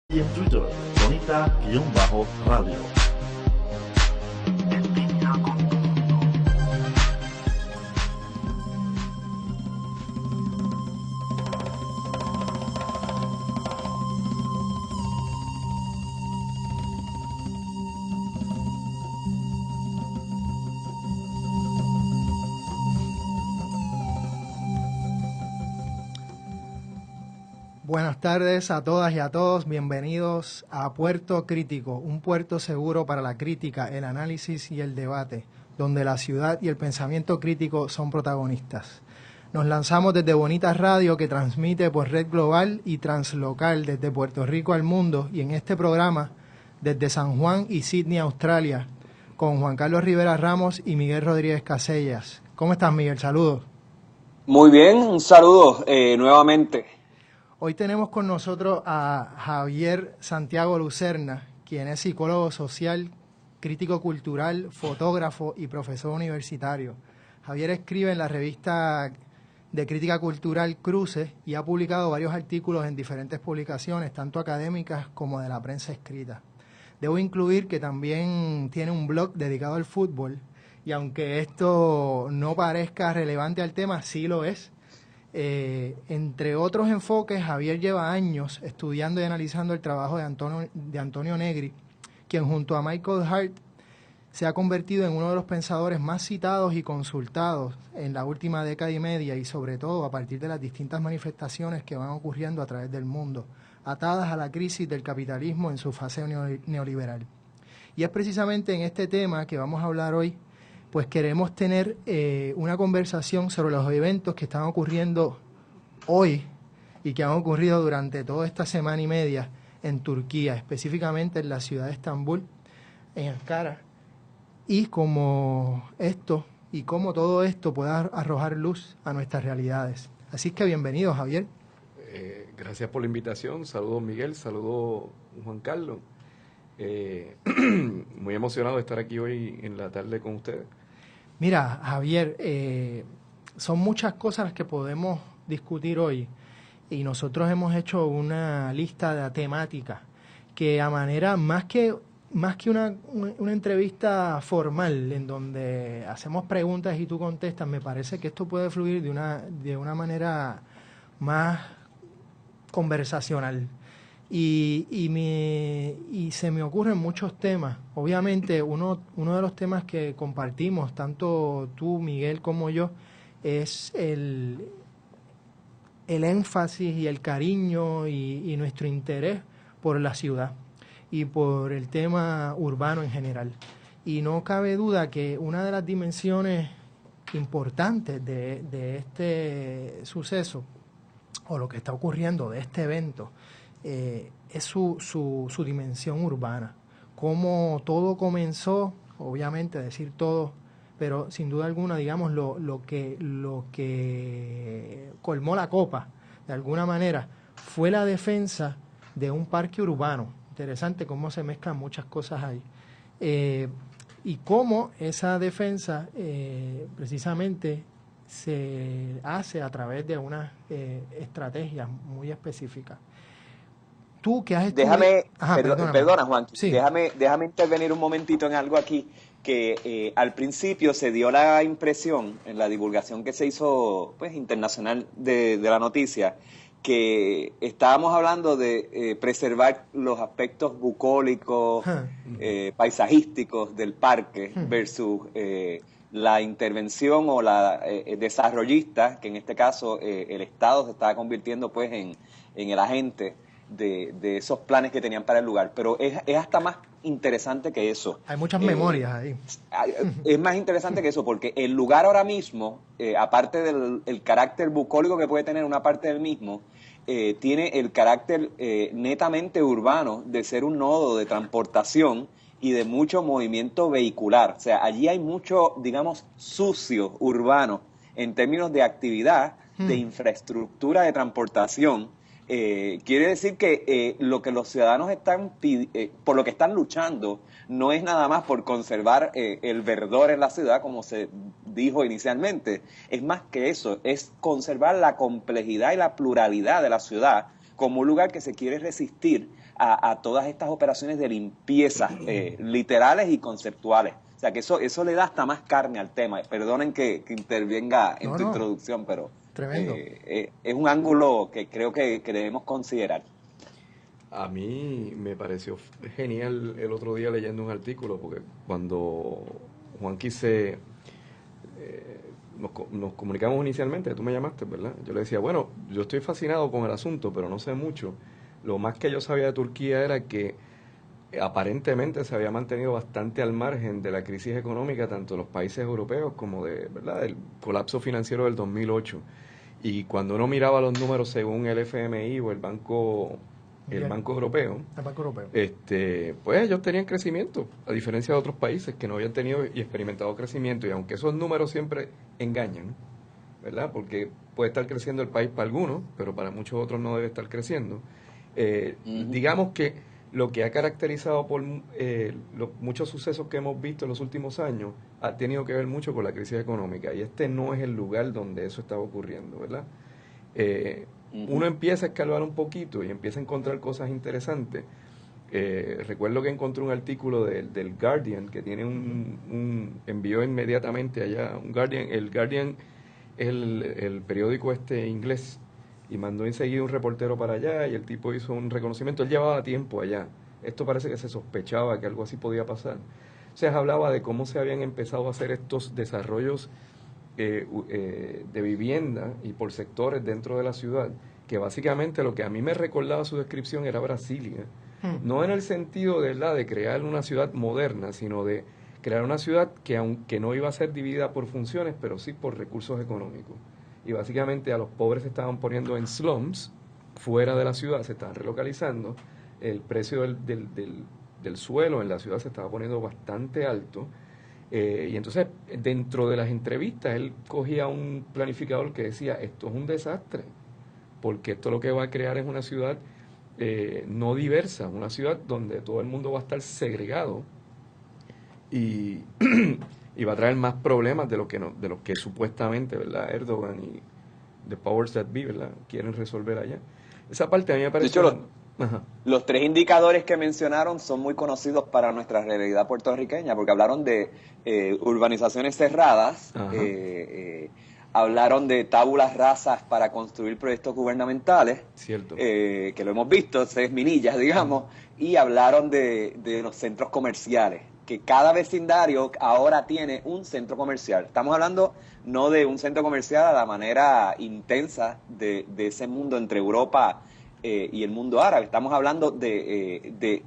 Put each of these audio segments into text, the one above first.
Y en Twitter, Bonita-Radio. Buenas tardes a todas y a todos, bienvenidos a Puerto Crítico, un puerto seguro para la crítica, el análisis y el debate, donde la ciudad y el pensamiento crítico son protagonistas. Nos lanzamos desde Bonita Radio, que transmite por red global y translocal desde Puerto Rico al mundo, y en este programa desde San Juan y Sydney, Australia, con Juan Carlos Rivera Ramos y Miguel Rodríguez Casellas. ¿Cómo estás, Miguel? Saludos. Muy bien, un saludo nuevamente. Hoy tenemos con nosotros a Javier Santiago Lucerna, quien es psicólogo social, crítico cultural, fotógrafo y profesor universitario. Javier escribe en la revista de crítica cultural Cruces y ha publicado varios artículos en diferentes publicaciones, tanto académicas como de la prensa escrita. Debo incluir que también tiene un blog dedicado al fútbol, y aunque esto no parezca relevante al tema, sí lo es. Entre otros enfoques, Javier lleva años estudiando y analizando el trabajo de Antonio Negri, quien junto a Michael Hart se ha convertido en uno de los pensadores más citados y consultados en la última década y media, y sobre todo a partir de las distintas manifestaciones que van ocurriendo a través del mundo, atadas a la crisis del capitalismo en su fase neoliberal. Y es precisamente en este tema que vamos a hablar hoy, pues queremos tener una conversación sobre los eventos que están ocurriendo hoy y que han ocurrido durante toda esta semana y media en Turquía, específicamente en la ciudad de Estambul, en Ankara, y cómo todo esto pueda arrojar luz a nuestras realidades. Así que bienvenido, Javier. Gracias por la invitación. Saludos, Miguel. Saludos, Juan Carlos. Muy emocionado de estar aquí hoy en la tarde con ustedes. Mira, Javier, son muchas cosas las que podemos discutir hoy, y nosotros hemos hecho una lista de temáticas que, a manera más que una entrevista formal en donde hacemos preguntas y tú contestas, me parece que esto puede fluir de una manera más conversacional. Y se me ocurren muchos temas. Obviamente uno de los temas que compartimos, tanto tú, Miguel, como yo, es el énfasis y el cariño y nuestro interés por la ciudad y por el tema urbano en general. Y no cabe duda que una de las dimensiones importantes de este suceso, o lo que está ocurriendo de este evento, es su dimensión urbana. Cómo todo comenzó, obviamente decir todo, pero sin duda alguna, digamos, lo que colmó la copa, de alguna manera, fue la defensa de un parque urbano. Interesante cómo se mezclan muchas cosas ahí. Y cómo esa defensa precisamente se hace a través de unas estrategias muy específicas. Tú que has estudiado... Perdona, Juan, sí. déjame intervenir un momentito en algo aquí, que al principio se dio la impresión, en la divulgación que se hizo pues internacional de la noticia, que estábamos hablando de preservar los aspectos bucólicos, paisajísticos del parque, versus la intervención o la desarrollista, que en este caso el Estado se estaba convirtiendo pues en el agente de esos planes que tenían para el lugar. Pero es hasta más interesante que eso. Hay muchas memorias ahí. Es más interesante que eso, porque el lugar ahora mismo, aparte del carácter bucólico que puede tener una parte del mismo, tiene el carácter netamente urbano de ser un nodo de transportación y de mucho movimiento vehicular. O sea, allí hay mucho, digamos, sucio urbano en términos de actividad, de infraestructura de transportación. Quiere decir que lo que los ciudadanos están por lo que están luchando no es nada más por conservar el verdor en la ciudad, como se dijo inicialmente. Es más que eso, es conservar la complejidad y la pluralidad de la ciudad como un lugar que se quiere resistir a todas estas operaciones de limpieza, literales y conceptuales. O sea, que eso le da hasta más carne al tema. Perdonen que intervenga en tu introducción, pero es un ángulo que creo que debemos considerar. A mí me pareció genial el otro día leyendo un artículo, porque cuando Juan quise, nos comunicamos inicialmente, tú me llamaste, ¿verdad? Yo le decía, bueno, yo estoy fascinado con el asunto, pero no sé mucho. Lo más que yo sabía de Turquía era que aparentemente se había mantenido bastante al margen de la crisis económica, tanto de los países europeos como ¿verdad?, del colapso financiero del 2008. Y cuando uno miraba los números según el FMI o el Banco Europeo, pues ellos tenían crecimiento, a diferencia de otros países que no habían tenido y experimentado crecimiento. Y aunque esos números siempre engañan, ¿verdad?, porque puede estar creciendo el país para algunos, pero para muchos otros no debe estar creciendo, digamos que lo que ha caracterizado por los muchos sucesos que hemos visto en los últimos años ha tenido que ver mucho con la crisis económica, y este no es el lugar donde eso estaba ocurriendo, ¿verdad? Uno empieza a escalar un poquito y empieza a encontrar cosas interesantes. Recuerdo que encontré un artículo del Guardian que tiene envió inmediatamente allá, el Guardian es el periódico inglés, y mandó enseguida un reportero para allá y el tipo hizo un reconocimiento. Él llevaba tiempo allá. Esto parece que se sospechaba que algo así podía pasar. O sea, hablaba de cómo se habían empezado a hacer estos desarrollos de vivienda y por sectores dentro de la ciudad, que básicamente lo que a mí me recordaba su descripción era Brasilia. No en el sentido de crear una ciudad moderna, sino de crear una ciudad que aunque no iba a ser dividida por funciones, pero sí por recursos económicos. Y básicamente a los pobres se estaban poniendo en slums, fuera de la ciudad, se estaban relocalizando, el precio del suelo en la ciudad se estaba poniendo bastante alto, y entonces dentro de las entrevistas él cogía un planificador que decía, esto es un desastre, porque esto lo que va a crear es una ciudad no diversa, una ciudad donde todo el mundo va a estar segregado, y y va a traer más problemas de lo que supuestamente, ¿verdad?, Erdogan y the powers that be, ¿verdad?, quieren resolver allá. Esa parte a mí me parece... De hecho, los tres indicadores que mencionaron son muy conocidos para nuestra realidad puertorriqueña, porque hablaron de urbanizaciones cerradas, hablaron de tábulas rasas para construir proyectos gubernamentales, cierto, que lo hemos visto, 6 minillas, digamos, y hablaron de los centros comerciales, que cada vecindario ahora tiene un centro comercial. Estamos hablando no de un centro comercial a la manera intensa de ese mundo entre Europa y el mundo árabe. Estamos hablando de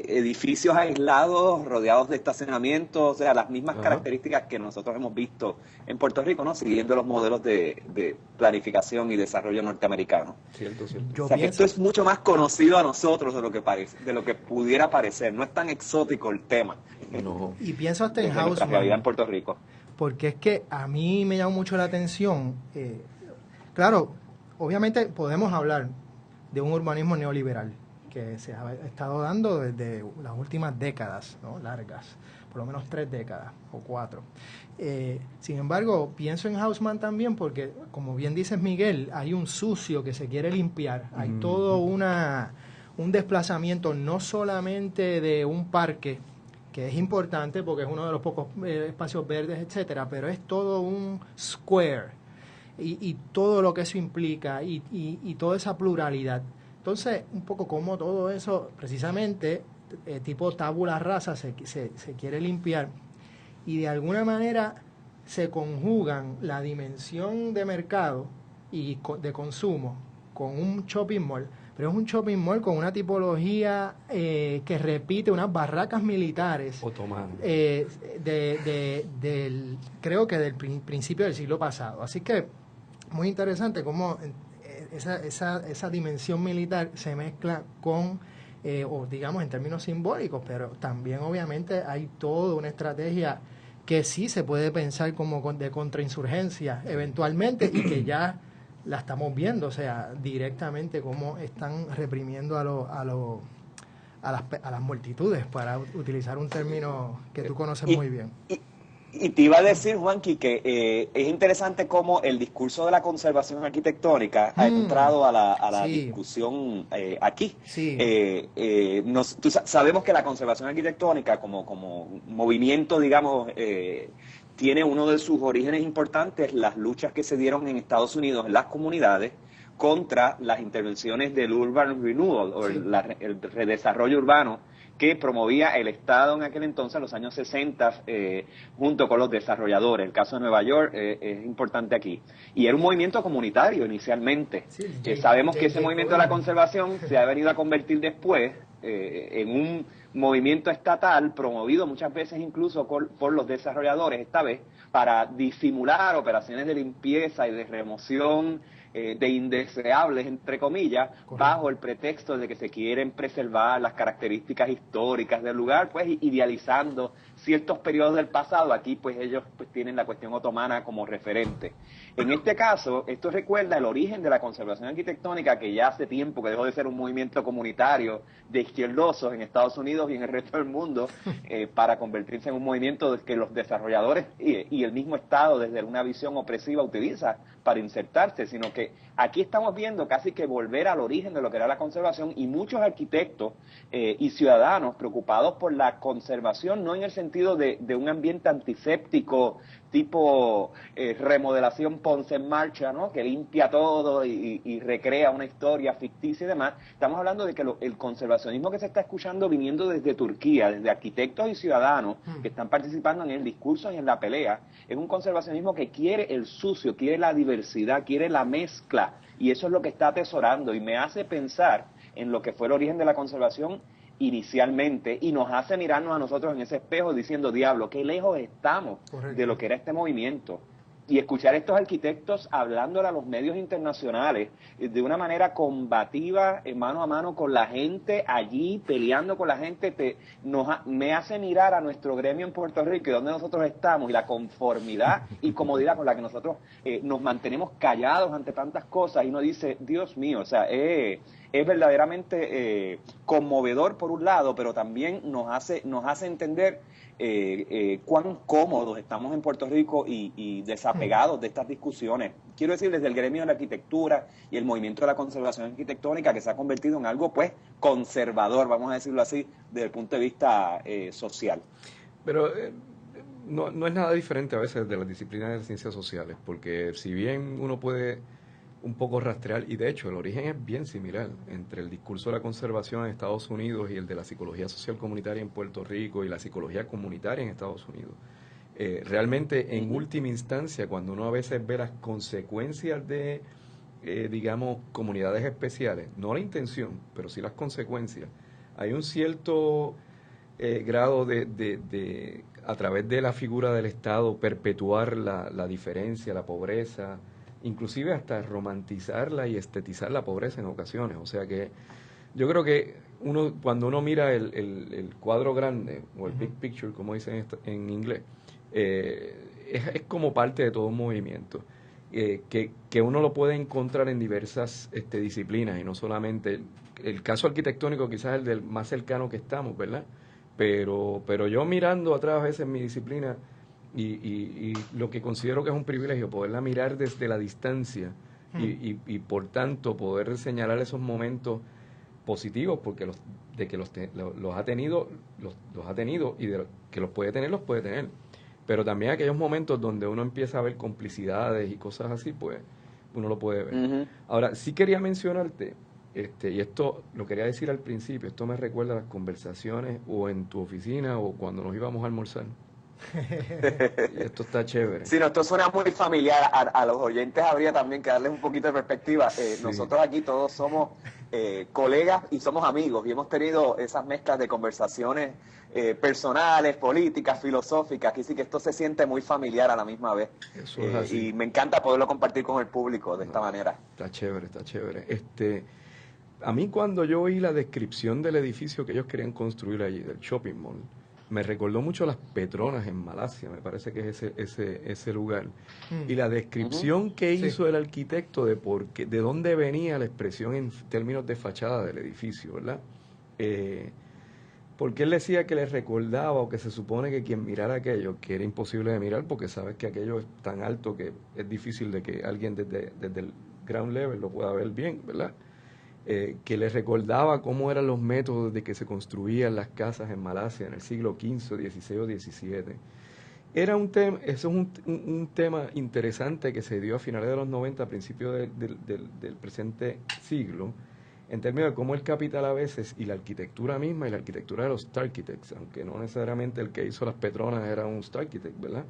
edificios aislados, rodeados de estacionamientos, o sea, las mismas características que nosotros hemos visto en Puerto Rico, ¿no?, siguiendo los modelos de planificación y desarrollo norteamericano. Cierto. O sea, que esto es mucho más conocido a nosotros de lo que parece, de lo que pudiera parecer. No es tan exótico el tema. No. Y pienso hasta en nuestra realidad en Puerto Rico. Porque es que a mí me llama mucho la atención. Claro, obviamente podemos hablar de un urbanismo neoliberal que se ha estado dando desde las últimas décadas, ¿no?, largas, por lo menos 3 décadas o 4. Sin embargo, pienso en Haussmann también porque, como bien dices, Miguel, hay un sucio que se quiere limpiar, hay todo un desplazamiento no solamente de un parque, que es importante porque es uno de los pocos espacios verdes, etcétera, pero es todo un square y todo lo que eso implica y toda esa pluralidad. Entonces, un poco como todo eso, precisamente, tipo tabula rasa, se quiere limpiar, y de alguna manera se conjugan la dimensión de mercado y de consumo con un shopping mall, pero es un shopping mall con una tipología que repite unas barracas militares otomanas, creo que del principio del siglo pasado. Así que muy interesante cómo esa dimensión militar se mezcla con, o digamos en términos simbólicos, pero también obviamente hay toda una estrategia que sí se puede pensar como de contrainsurgencia eventualmente y que ya la estamos viendo, o sea, directamente cómo están reprimiendo a las multitudes, para utilizar un término que tú conoces muy bien. Y te iba a decir, Juanqui, que es interesante cómo el discurso de la conservación arquitectónica ha entrado a la Sí, discusión aquí. sí, Sabemos que la conservación arquitectónica como movimiento, digamos, tiene uno de sus orígenes importantes, las luchas que se dieron en Estados Unidos en las comunidades contra las intervenciones del Urban Renewal o sí. el redesarrollo urbano que promovía el Estado en aquel entonces, en los años 60, junto con los desarrolladores. El caso de Nueva York es importante aquí. Y era un movimiento comunitario inicialmente. Sí, Sabemos que ese J. movimiento de la Cohen. conservación se ha venido a convertir después en un movimiento estatal promovido muchas veces incluso por los desarrolladores, esta vez para disimular operaciones de limpieza y de remoción de indeseables, entre comillas, Correcto. bajo el pretexto de que se quieren preservar las características históricas del lugar, pues idealizando ciertos periodos del pasado. Aquí pues ellos pues tienen la cuestión otomana como referente. En este caso, esto recuerda el origen de la conservación arquitectónica, que ya hace tiempo que dejó de ser un movimiento comunitario de izquierdosos en Estados Unidos y en el resto del mundo, para convertirse en un movimiento que los desarrolladores y el mismo Estado, desde una visión opresiva, utiliza para insertarse, sino que aquí estamos viendo casi que volver al origen de lo que era la conservación, y muchos arquitectos y ciudadanos preocupados por la conservación, no en el sentido de un ambiente antiséptico tipo remodelación Ponce en Marcha, ¿no?, que limpia todo y recrea una historia ficticia y demás. Estamos hablando de que el conservacionismo que se está escuchando viniendo desde Turquía, desde arquitectos y ciudadanos que están participando en el discurso y en la pelea, es un conservacionismo que quiere el sucio, quiere la diversidad, quiere la mezcla, y eso es lo que está atesorando, y me hace pensar en lo que fue el origen de la conservación inicialmente, y nos hace mirarnos a nosotros en ese espejo diciendo, diablo, qué lejos estamos de lo que era este movimiento. Y escuchar a estos arquitectos hablándole a los medios internacionales de una manera combativa, mano a mano con la gente allí, peleando con la gente, me hace mirar a nuestro gremio en Puerto Rico y donde nosotros estamos, y la conformidad y comodidad con la que nosotros nos mantenemos callados ante tantas cosas, y uno dice, Dios mío, o sea, es verdaderamente conmovedor por un lado, pero también nos hace entender cuán cómodos estamos en Puerto Rico y desapegados de estas discusiones. Quiero decir, desde el gremio de la arquitectura y el movimiento de la conservación arquitectónica, que se ha convertido en algo pues conservador, vamos a decirlo así, desde el punto de vista social. Pero no es nada diferente a veces de las disciplinas de las ciencias sociales, porque si bien uno puede un poco rastrear, y de hecho el origen es bien similar entre el discurso de la conservación en Estados Unidos y el de la psicología social comunitaria en Puerto Rico y la psicología comunitaria en Estados Unidos. Realmente, en última instancia, cuando uno a veces ve las consecuencias de, digamos, comunidades especiales, no la intención, pero sí las consecuencias, hay un cierto grado de, a través de la figura del Estado, perpetuar la diferencia, la pobreza, inclusive hasta romantizarla y estetizar la pobreza en ocasiones. O sea que yo creo que cuando uno mira el cuadro grande, o el big picture, como dicen en inglés, es como parte de todo un movimiento, que uno lo puede encontrar en diversas disciplinas, y no solamente el caso arquitectónico, quizás el del más cercano que estamos, ¿verdad? Pero yo mirando atrás a veces mi disciplina, y lo que considero que es un privilegio, poderla mirar desde la distancia y por tanto poder señalar esos momentos positivos, porque los ha tenido, los ha tenido, y que los puede tener. Pero también aquellos momentos donde uno empieza a ver complicidades y cosas así, pues uno lo puede ver. Ahora, sí quería mencionarte, y esto lo quería decir al principio, esto me recuerda a las conversaciones o en tu oficina o cuando nos íbamos a almorzar. Y esto está chévere. Sí, no, esto suena muy familiar. A los oyentes habría también que darles un poquito de perspectiva. Sí. Nosotros aquí todos somos colegas y somos amigos, y hemos tenido esas mezclas de conversaciones personales, políticas, filosóficas. Aquí sí que esto se siente muy familiar a la misma vez. Eso es así. Y me encanta poderlo compartir con el público de esta manera. Está chévere, está chévere. A mí, cuando yo oí la descripción del edificio que ellos querían construir allí, del shopping mall, me recordó mucho a las Petronas en Malasia, me parece que es ese lugar. Y la descripción que hizo el arquitecto de dónde venía la expresión en términos de fachada del edificio, ¿verdad? porque él decía que le recordaba o que se supone que quien mirara aquello, que era imposible de mirar porque sabes que aquello es tan alto que es difícil de que alguien desde el ground level lo pueda ver bien, ¿verdad? Que le recordaba cómo eran los métodos de que se construían las casas en Malasia en el siglo XV, XVI o XVII. Era un tema, eso es un tema interesante que se dio a finales de los 90, a principios del presente siglo, en términos de cómo el capital a veces, y la arquitectura misma, y la arquitectura de los Starchitects, aunque no necesariamente el que hizo las Petronas era un Starchitect, ¿verdad?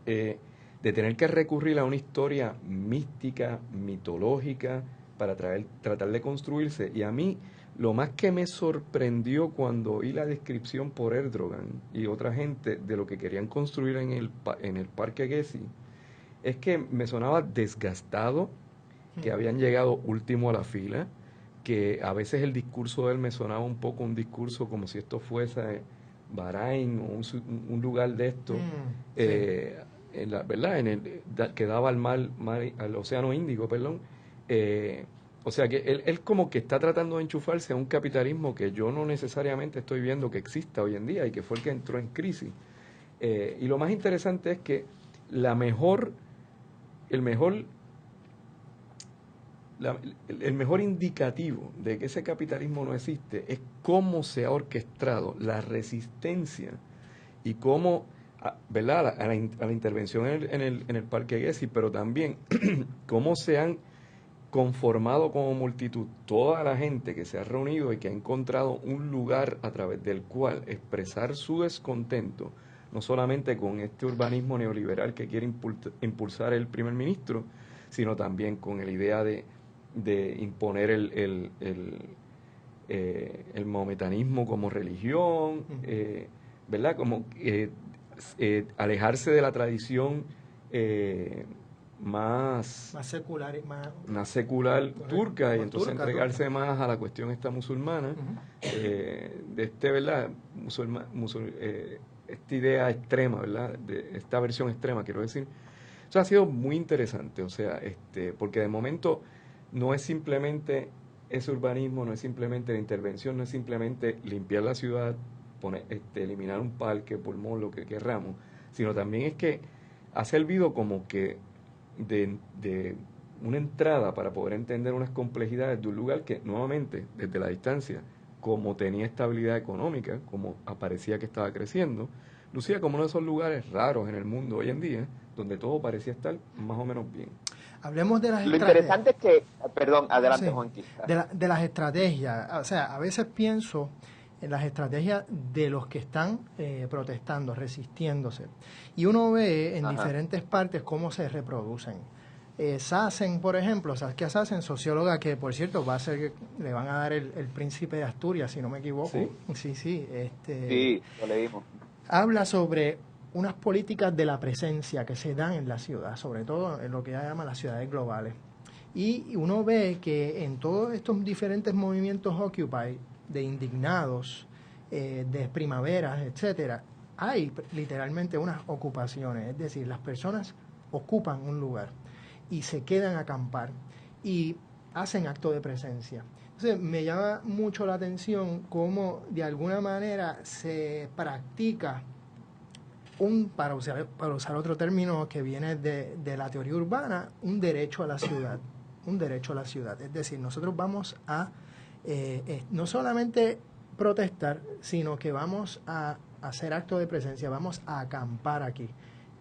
De tener que recurrir a una historia mística, mitológica, para tratar de construirse. Y a mí, lo más que me sorprendió cuando oí la descripción por Erdogan y otra gente de lo que querían construir en el Parque Gezi, es que me sonaba desgastado, que habían llegado último a la fila, que a veces el discurso de él me sonaba un poco un discurso como si esto fuese Bahrein o un lugar de esto, ¿verdad? Que daba al Océano Índico, perdón. O sea que él como que está tratando de enchufarse a un capitalismo que yo no necesariamente estoy viendo que exista hoy en día y que fue el que entró en crisis. Y lo más interesante es que el mejor indicativo de que ese capitalismo no existe es cómo se ha orquestado la resistencia y cómo, ¿verdad?, a la intervención en el Parque Gezi, pero también cómo se han conformado como multitud toda la gente que se ha reunido y que ha encontrado un lugar a través del cual expresar su descontento, no solamente con este urbanismo neoliberal que quiere impulsar el primer ministro, sino también con la idea de imponer el mahometanismo como religión, ¿verdad? Como alejarse de la tradición más secular, más secular turca, y entonces turca, entregarse más a la cuestión esta musulmana, de ¿verdad? Esta idea extrema, ¿verdad? De esta versión extrema, quiero decir. Eso ha sido muy interesante, o sea, porque de momento no es simplemente ese urbanismo, no es simplemente la intervención, no es simplemente limpiar la ciudad, eliminar un parque, pulmón, lo que querramos, sino también es que ha servido como que de una entrada para poder entender unas complejidades de un lugar que nuevamente desde la distancia, como tenía estabilidad económica, como aparecía que estaba creciendo, lucía como uno de esos lugares raros en el mundo hoy en día, donde todo parecía estar más o menos bien. Hablemos de las estrategias. Lo interesante es que, perdón, adelante, sí, Juanqui. De las estrategias, o sea, a veces pienso en las estrategias de los que están protestando, resistiéndose. Y uno ve en diferentes partes cómo se reproducen. Sassen, por ejemplo, Saskia Sassen, socióloga que, por cierto, va a ser que le van a dar el Príncipe de Asturias, si no me equivoco. Sí, sí, lo leímos. Habla sobre unas políticas de la presencia que se dan en la ciudad, sobre todo en lo que ella llama las ciudades globales. Y uno ve que en todos estos diferentes movimientos Occupy, de indignados, de primaveras, etcétera, hay literalmente unas ocupaciones, es decir, las personas ocupan un lugar y se quedan a acampar y hacen acto de presencia. Entonces me llama mucho la atención cómo de alguna manera se practica para usar otro término que viene de la teoría urbana, un derecho a la ciudad. Es decir, nosotros vamos a no solamente protestar, sino que vamos a hacer acto de presencia, vamos a acampar aquí.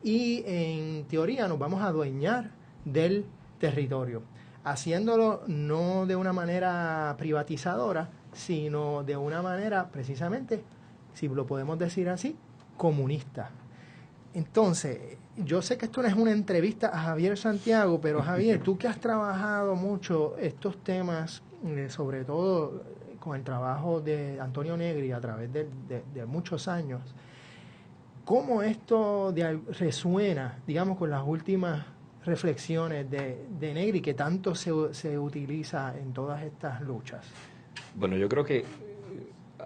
Y en teoría nos vamos a adueñar del territorio, haciéndolo no de una manera privatizadora, sino de una manera precisamente, si lo podemos decir así, comunista. Entonces, yo sé que esto no es una entrevista a Javier Santiago, pero Javier, tú que has trabajado mucho estos temas, sobre todo con el trabajo de Antonio Negri a través de muchos años, ¿cómo esto resuena, digamos, con las últimas reflexiones de Negri que tanto se utiliza en todas estas luchas? Bueno, yo creo que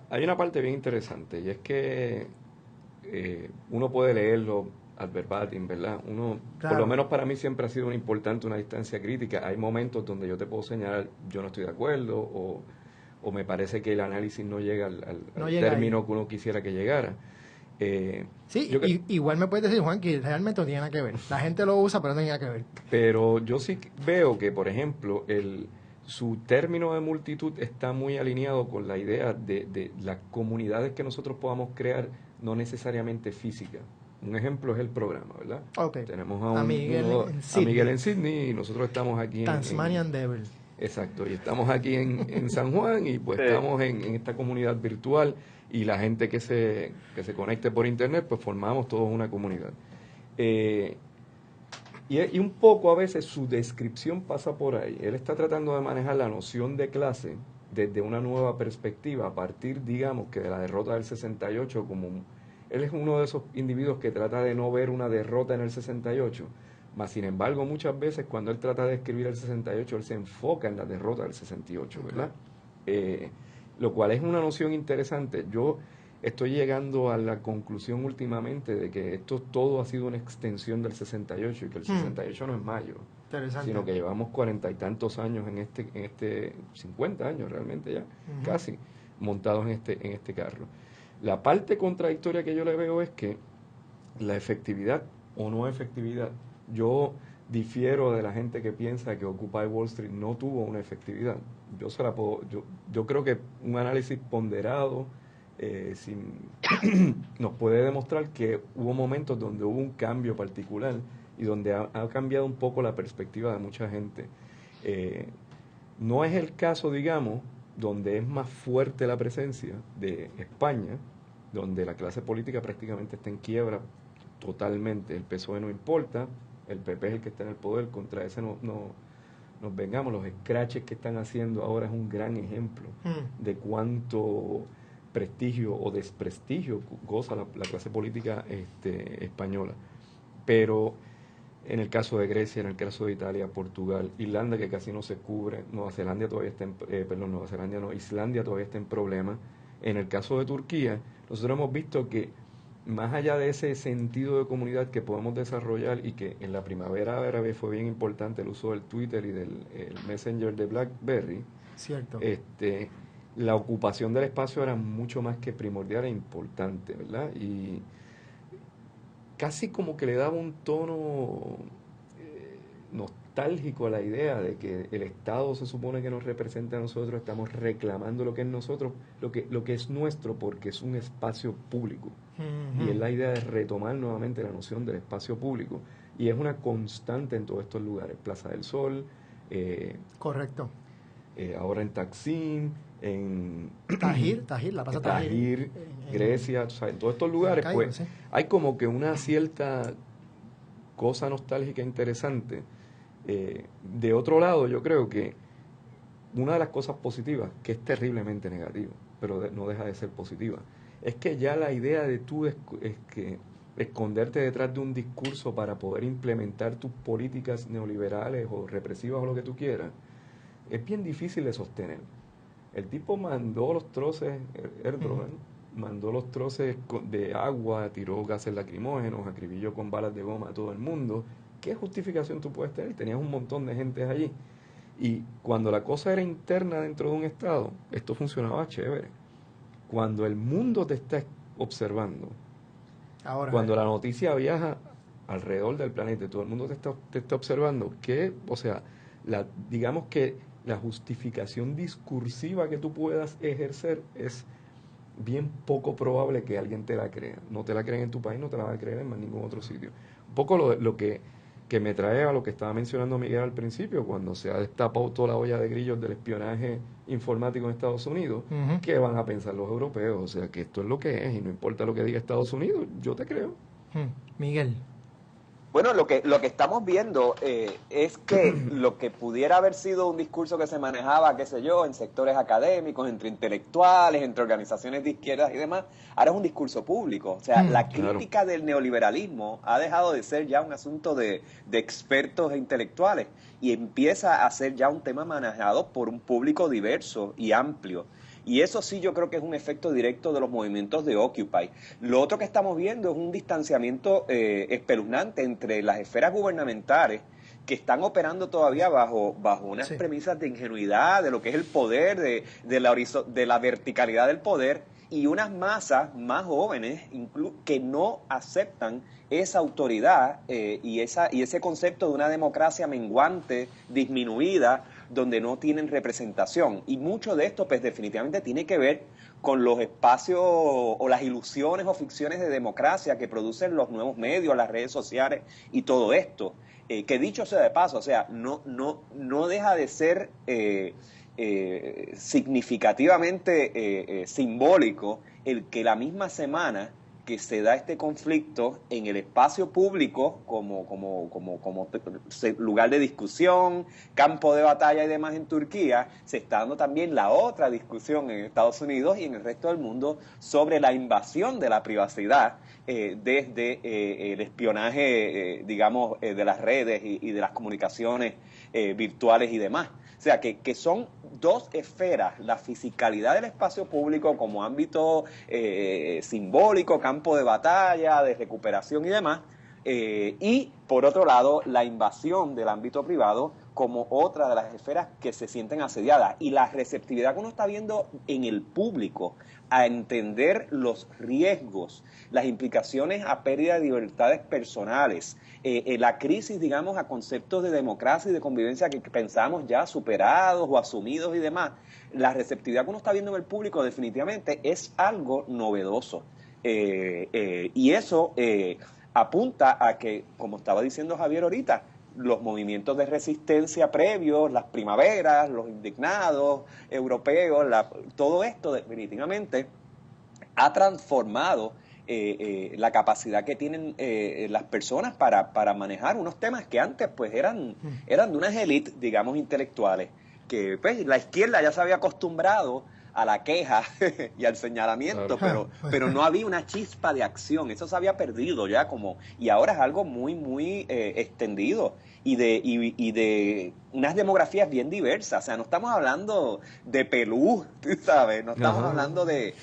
hay una parte bien interesante y es que uno puede leerlo al verbatim, ¿verdad? Uno, claro, por lo menos para mí siempre ha sido importante una distancia crítica. Hay momentos donde yo te puedo señalar, yo no estoy de acuerdo, o me parece que el análisis no llega al No llega término ahí. que uno quisiera que llegara. Sí, Yo que- igual me puedes decir, Juan, que realmente no tiene nada que ver. La gente lo usa, pero no tiene nada que ver. Pero yo sí veo que, por ejemplo, su término de multitud está muy alineado con la idea de las comunidades que nosotros podamos crear, no necesariamente físicas. Un ejemplo es el programa, ¿verdad? Ok. Tenemos A Miguel en a Miguel en Sydney. Sydney y nosotros estamos aquí Tasmanian Devil. exacto, y estamos aquí en San Juan y pues Sí. estamos en esta comunidad virtual y la gente que se conecte por internet, pues formamos todos una comunidad. Y un poco a veces su descripción pasa por ahí. Él está tratando de manejar la noción de clase desde una nueva perspectiva, a partir, digamos, que de la derrota del 68, él es uno de esos individuos que trata de no ver una derrota en el 68, mas sin embargo muchas veces cuando él trata de escribir el 68, él se enfoca en la derrota del 68, ¿verdad? Lo cual es una noción interesante. Yo estoy llegando a la conclusión últimamente de que esto todo ha sido una extensión del 68 y que el 68 no es mayo, Interesante. sino que llevamos 40 y tantos años en este 50 años realmente ya, casi, montados en este carro. La parte contradictoria que yo le veo es que la efectividad o no efectividad, yo difiero de la gente que piensa que Occupy Wall Street no tuvo una efectividad. Yo creo que un análisis ponderado nos puede demostrar que hubo momentos donde hubo un cambio particular y donde ha cambiado un poco la perspectiva de mucha gente. No es el caso, digamos, donde es más fuerte la presencia de España, donde la clase política prácticamente está en quiebra totalmente. El PSOE no importa, el PP es el que está en el poder, contra ese no nos vengamos. Los scratches que están haciendo ahora es un gran ejemplo de cuánto prestigio o desprestigio goza la clase política española. Pero en el caso de Grecia, en el caso de Italia, Portugal, Irlanda, que casi no se cubre, Nueva Zelanda todavía está Islandia todavía está en problemas. En el caso de Turquía, nosotros hemos visto que más allá de ese sentido de comunidad que podemos desarrollar y que en la primavera árabe fue bien importante el uso del Twitter y del el Messenger de BlackBerry, Cierto. la ocupación del espacio era mucho más que primordial e importante, ¿verdad? Y casi como que le daba un tono nostálgico a la idea de que el Estado se supone que nos representa a nosotros, estamos reclamando lo que es nosotros, lo que es nuestro, porque es un espacio público. Y es la idea de retomar nuevamente la noción del espacio público. Y es una constante en todos estos lugares, Plaza del Sol, Correcto. ahora en Taksim, en Tahir, la plaza Tahir. Grecia, o sea, en todos estos lugares, Cairo, pues sí. hay como que una cierta cosa nostálgica interesante. De otro lado, yo creo que una de las cosas positivas, que es terriblemente negativa, pero no deja de ser positiva, es que ya la idea de tú es que esconderte detrás de un discurso para poder implementar tus políticas neoliberales o represivas o lo que tú quieras, es bien difícil de sostener. El tipo mandó los troces, Erdogan, mandó los troces de agua, tiró gases lacrimógenos, acribilló con balas de goma a todo el mundo. ¿Qué justificación tú puedes tener? Tenías un montón de gente allí. Y cuando la cosa era interna dentro de un Estado, esto funcionaba chévere. Cuando el mundo te está observando, Ahora, cuando la noticia viaja alrededor del planeta y todo el mundo te está observando, digamos que la justificación discursiva que tú puedas ejercer es bien poco probable que alguien te la crea. No te la creen en tu país, no te la va a creer en más ningún otro sitio. Un poco lo que me trae a lo que estaba mencionando Miguel al principio, cuando se ha destapado toda la olla de grillos del espionaje informático en Estados Unidos, ¿qué van a pensar los europeos? O sea, que esto es lo que es y no importa lo que diga Estados Unidos, yo te creo. Miguel. Bueno, lo que estamos viendo es que lo que pudiera haber sido un discurso que se manejaba, qué sé yo, en sectores académicos, entre intelectuales, entre organizaciones de izquierdas y demás, ahora es un discurso público. O sea, la crítica del neoliberalismo ha dejado de ser ya un asunto de expertos e intelectuales y empieza a ser ya un tema manejado por un público diverso y amplio. Y eso sí yo creo que es un efecto directo de los movimientos de Occupy. Lo otro que estamos viendo es un distanciamiento espeluznante entre las esferas gubernamentales, que están operando todavía bajo unas Sí. premisas de ingenuidad, de lo que es el poder, de la verticalidad del poder, y unas masas más jóvenes que no aceptan esa autoridad y ese concepto de una democracia menguante, disminuida, donde no tienen representación. Y mucho de esto, pues definitivamente tiene que ver con los espacios o las ilusiones o ficciones de democracia que producen los nuevos medios, las redes sociales y todo esto. Que dicho sea de paso, o sea, no deja de ser significativamente simbólico el que la misma semana que se da este conflicto en el espacio público como lugar de discusión, campo de batalla y demás en Turquía, se está dando también la otra discusión en Estados Unidos y en el resto del mundo sobre la invasión de la privacidad desde el espionaje, digamos, de las redes y de las comunicaciones virtuales y demás. O sea, que son dos esferas, la fisicalidad del espacio público como ámbito simbólico, campo de batalla, de recuperación y demás, y por otro lado, la invasión del ámbito privado como otra de las esferas que se sienten asediadas. Y la receptividad que uno está viendo en el público a entender los riesgos, las implicaciones a pérdida de libertades personales, la crisis, digamos, a conceptos de democracia y de convivencia que pensamos ya superados o asumidos y demás, la receptividad que uno está viendo en el público definitivamente es algo novedoso. Y eso apunta a que, como estaba diciendo Javier ahorita, los movimientos de resistencia previos, las primaveras, los indignados europeos, todo esto definitivamente ha transformado la capacidad que tienen las personas para manejar unos temas que antes pues eran de unas élites, digamos, intelectuales, que pues la izquierda ya se había acostumbrado a la queja y al señalamiento, Claro. pero no había una chispa de acción, eso se había perdido ya y ahora es algo muy extendido y de unas demografías bien diversas, o sea, no estamos hablando de Pelú, tú sabes, no estamos hablando de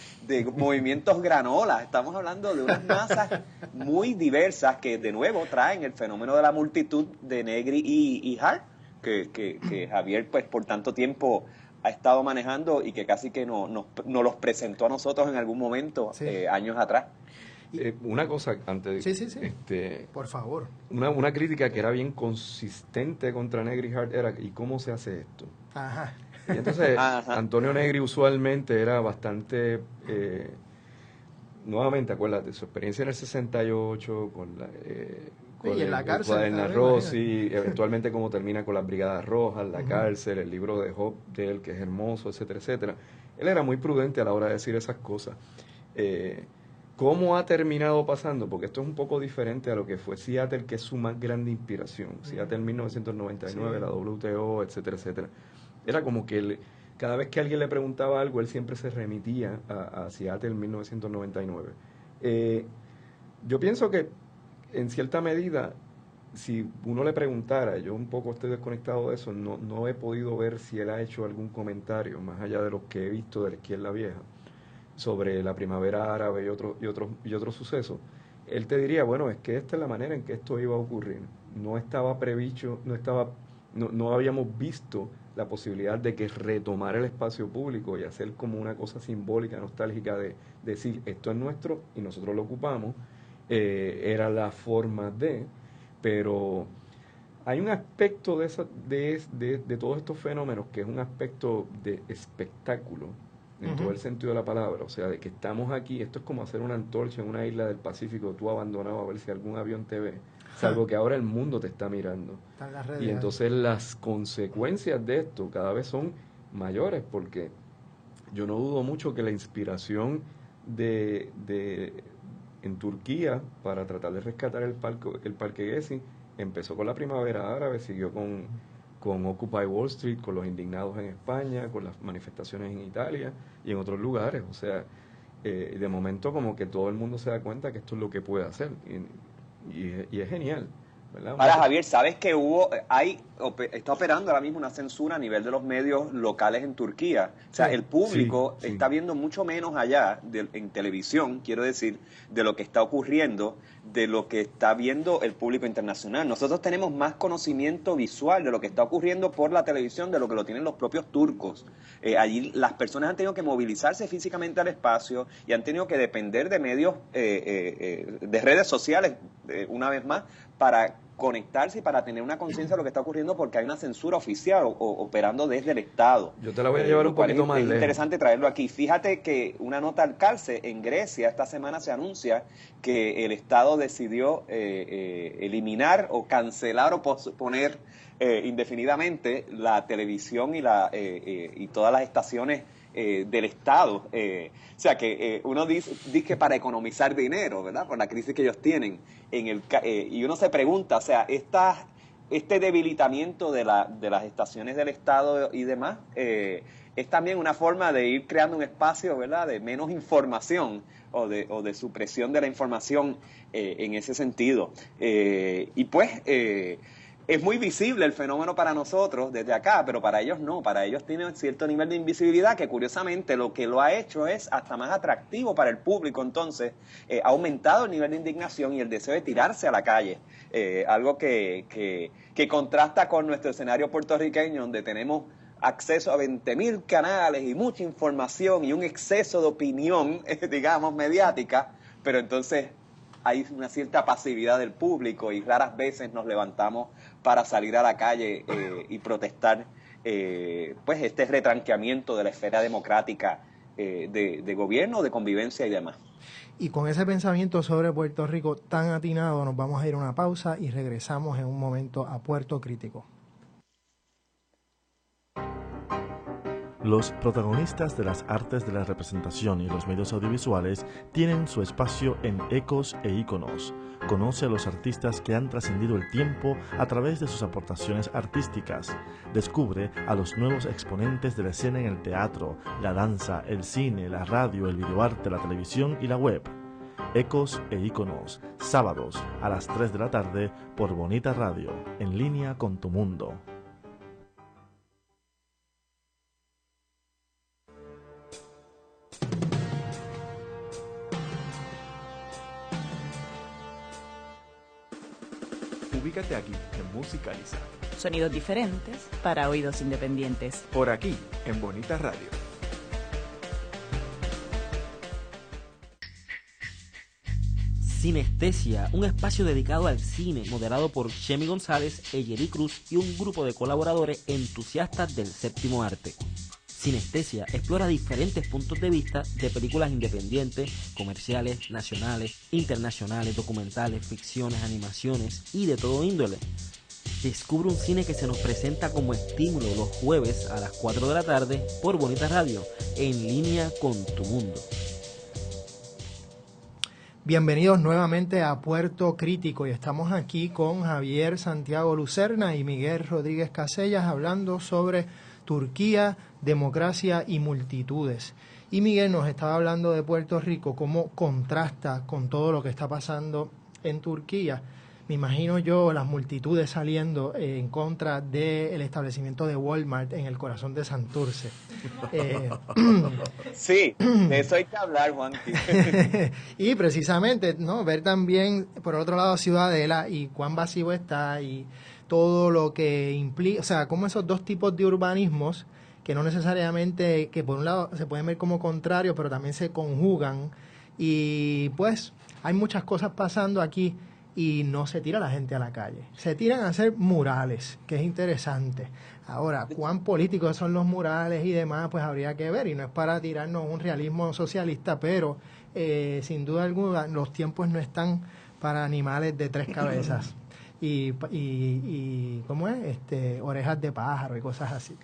movimientos granola, estamos hablando de unas masas muy diversas que de nuevo traen el fenómeno de la multitud de Negri y Hart, que Javier pues por tanto tiempo ha estado manejando y que casi que nos los presentó a nosotros en algún momento, Sí. Años atrás. Una cosa antes de... Sí. Por favor. Una crítica que era bien consistente contra Negri y Hart era ¿y cómo se hace esto? Ajá. Y entonces Ajá. Antonio Negri usualmente era bastante... nuevamente, acuérdate, su experiencia en el 68 con la... Y en la cárcel. Cuaderna Rossi, eventualmente como termina con las Brigadas Rojas, la cárcel, el libro de Job de él, que es hermoso, etcétera, etcétera. Él era muy prudente a la hora de decir esas cosas. ¿Cómo ha terminado pasando? Porque esto es un poco diferente a lo que fue Seattle, que es su más grande inspiración. Seattle 1999, la WTO, etcétera, etcétera. Era como que cada vez que alguien le preguntaba algo, él siempre se remitía a Seattle 1999. Yo pienso que en cierta medida, si uno le preguntara, yo un poco estoy desconectado de eso, no he podido ver si él ha hecho algún comentario, más allá de los que he visto de la izquierda vieja, sobre la primavera árabe y otros sucesos. Él te diría, bueno, es que esta es la manera en que esto iba a ocurrir. No estaba previsto, no habíamos visto la posibilidad de que retomar el espacio público y hacer como una cosa simbólica, nostálgica de decir, esto es nuestro y nosotros lo ocupamos. Era la forma pero hay un aspecto de todos estos fenómenos que es un aspecto de espectáculo en todo el sentido de la palabra, o sea, de que estamos aquí, esto es como hacer una antorcha en una isla del Pacífico, tú abandonado a ver si algún avión te ve, salvo que ahora el mundo te está mirando. Están las redes, Y entonces las consecuencias de esto cada vez son mayores, porque yo no dudo mucho que la inspiración en Turquía para tratar de rescatar el parque Gezi empezó con la primavera árabe, siguió con Occupy Wall Street, con los indignados en España, con las manifestaciones en Italia y en otros lugares. O sea, de momento como que todo el mundo se da cuenta que esto es lo que puede hacer y es genial. ¿verdad? Para Javier, ¿sabes que está operando ahora mismo una censura a nivel de los medios locales en Turquía? O sea, el público está viendo mucho menos allá en televisión, quiero decir, de lo que está ocurriendo, de lo que está viendo el público internacional. Nosotros tenemos más conocimiento visual de lo que está ocurriendo por la televisión de lo que lo tienen los propios turcos. Allí las personas han tenido que movilizarse físicamente al espacio y han tenido que depender de medios, de redes sociales, una vez más, para conectarse y para tener una conciencia de lo que está ocurriendo, porque hay una censura oficial operando desde el Estado. Yo te la voy a llevar un poquito más lejos. Es interesante traerlo aquí. Fíjate que una nota al calce, en Grecia esta semana se anuncia que el Estado decidió eliminar o cancelar o posponer indefinidamente la televisión y todas las estaciones del Estado. O sea que uno dice que para economizar dinero, ¿verdad? Por la crisis que ellos tienen. Y uno se pregunta, o sea, este debilitamiento de las estaciones del Estado y demás es también una forma de ir creando un espacio, ¿verdad?, de menos información o de supresión de la información en ese sentido. Y pues es muy visible el fenómeno para nosotros desde acá, pero para ellos no. Para ellos tiene un cierto nivel de invisibilidad que, curiosamente, lo que lo ha hecho es hasta más atractivo para el público. Entonces, ha aumentado el nivel de indignación y el deseo de tirarse a la calle. Algo que contrasta con nuestro escenario puertorriqueño, donde tenemos acceso a 20.000 canales y mucha información y un exceso de opinión, digamos, mediática, pero entonces hay una cierta pasividad del público y raras veces nos levantamos para salir a la calle y protestar pues este retranqueamiento de la esfera democrática de gobierno, de convivencia y demás. Y con ese pensamiento sobre Puerto Rico tan atinado, nos vamos a ir a una pausa y regresamos en un momento a Puerto Crítico. Los protagonistas de las artes de la representación y los medios audiovisuales tienen su espacio en Ecos e Íconos. Conoce a los artistas que han trascendido el tiempo a través de sus aportaciones artísticas. Descubre a los nuevos exponentes de la escena en el teatro, la danza, el cine, la radio, el videoarte, la televisión y la web. Ecos e Íconos, sábados a las 3 de la tarde por Bonita Radio, en línea con tu mundo. Ubícate aquí en Musicaliza. Sonidos diferentes para oídos independientes. Por aquí, en Bonita Radio. Sinestesia, un espacio dedicado al cine, moderado por Chemi González, Eyeri Cruz y un grupo de colaboradores entusiastas del séptimo arte. Sinestesia explora diferentes puntos de vista de películas independientes, comerciales, nacionales, internacionales, documentales, ficciones, animaciones y de todo índole. Descubre un cine que se nos presenta como estímulo los jueves a las 4 de la tarde por Bonita Radio, en línea con tu mundo. Bienvenidos nuevamente a Puerto Crítico y estamos aquí con Javier Santiago Lucerna y Miguel Rodríguez Casellas hablando sobre Turquía, democracia y multitudes. Y Miguel nos estaba hablando de Puerto Rico, cómo contrasta con todo lo que está pasando en Turquía. Me imagino yo las multitudes saliendo en contra del establecimiento de Walmart en el corazón de Santurce. Sí, de eso hay que hablar, Juan. Y precisamente, ¿no?, ver también, por otro lado, Ciudadela y cuán vacío está y todo lo que implica, o sea, como esos dos tipos de urbanismos que no necesariamente, que por un lado se pueden ver como contrarios, pero también se conjugan. Y pues hay muchas cosas pasando aquí y no se tira la gente a la calle. Se tiran a hacer murales, que es interesante. Ahora, cuán políticos son los murales y demás, pues habría que ver. Y no es para tirarnos un realismo socialista, pero sin duda alguna los tiempos no están para animales de 3 cabezas. Y ¿cómo es? Orejas de pájaro y cosas así.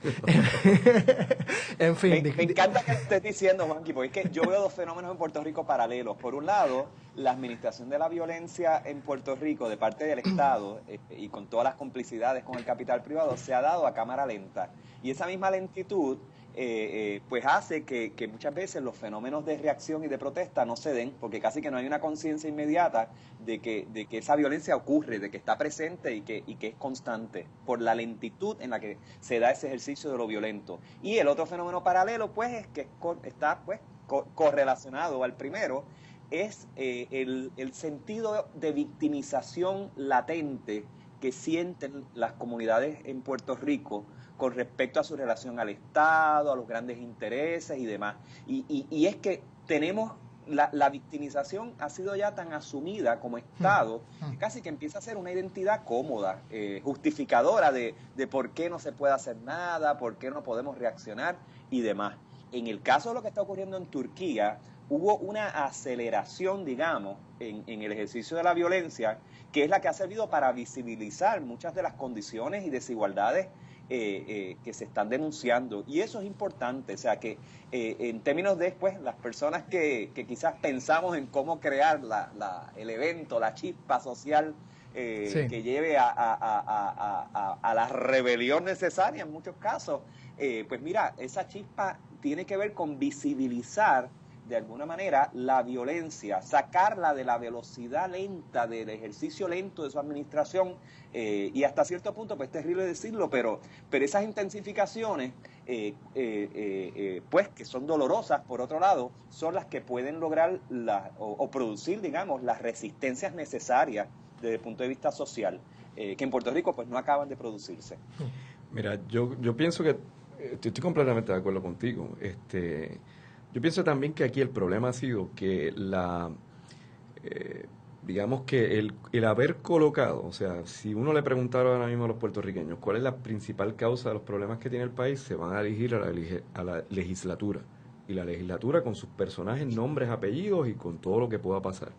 En fin. Me encanta que estés diciendo, Juanqui, porque es que yo veo dos fenómenos en Puerto Rico paralelos. Por un lado, la administración de la violencia en Puerto Rico de parte del Estado y con todas las complicidades con el capital privado se ha dado a cámara lenta. Y esa misma lentitud pues hace que muchas veces los fenómenos de reacción y de protesta no se den, porque casi que no hay una conciencia inmediata de que esa violencia ocurre, de que está presente y que es constante, por la lentitud en la que se da ese ejercicio de lo violento. Y el otro fenómeno paralelo, pues, es que está pues correlacionado al primero, es el sentido de victimización latente que sienten las comunidades en Puerto Rico con respecto a su relación al Estado, a los grandes intereses y demás. Y es que tenemos, la victimización ha sido ya tan asumida como Estado, que casi que empieza a ser una identidad cómoda, justificadora de por qué no se puede hacer nada, por qué no podemos reaccionar y demás. En el caso de lo que está ocurriendo en Turquía, hubo una aceleración, digamos, en el ejercicio de la violencia, que es la que ha servido para visibilizar muchas de las condiciones y desigualdades que se están denunciando. Y eso es importante, o sea que en términos de pues, las personas que quizás pensamos en cómo crear el evento, la chispa social que lleve a la rebelión necesaria en muchos casos, pues mira, esa chispa tiene que ver con visibilizar de alguna manera la violencia, sacarla de la velocidad lenta, del ejercicio lento de su administración, y hasta cierto punto, pues es terrible decirlo, pero esas intensificaciones, pues que son dolorosas, por otro lado, son las que pueden lograr o producir, digamos, las resistencias necesarias desde el punto de vista social, que en Puerto Rico pues no acaban de producirse. Mira, yo pienso que estoy completamente de acuerdo contigo. Yo pienso también que aquí el problema ha sido que digamos que el haber colocado, o sea, si uno le preguntara ahora mismo a los puertorriqueños cuál es la principal causa de los problemas que tiene el país, se van a dirigir a la legislatura. Y la legislatura con sus personajes, nombres, apellidos y con todo lo que pueda pasar.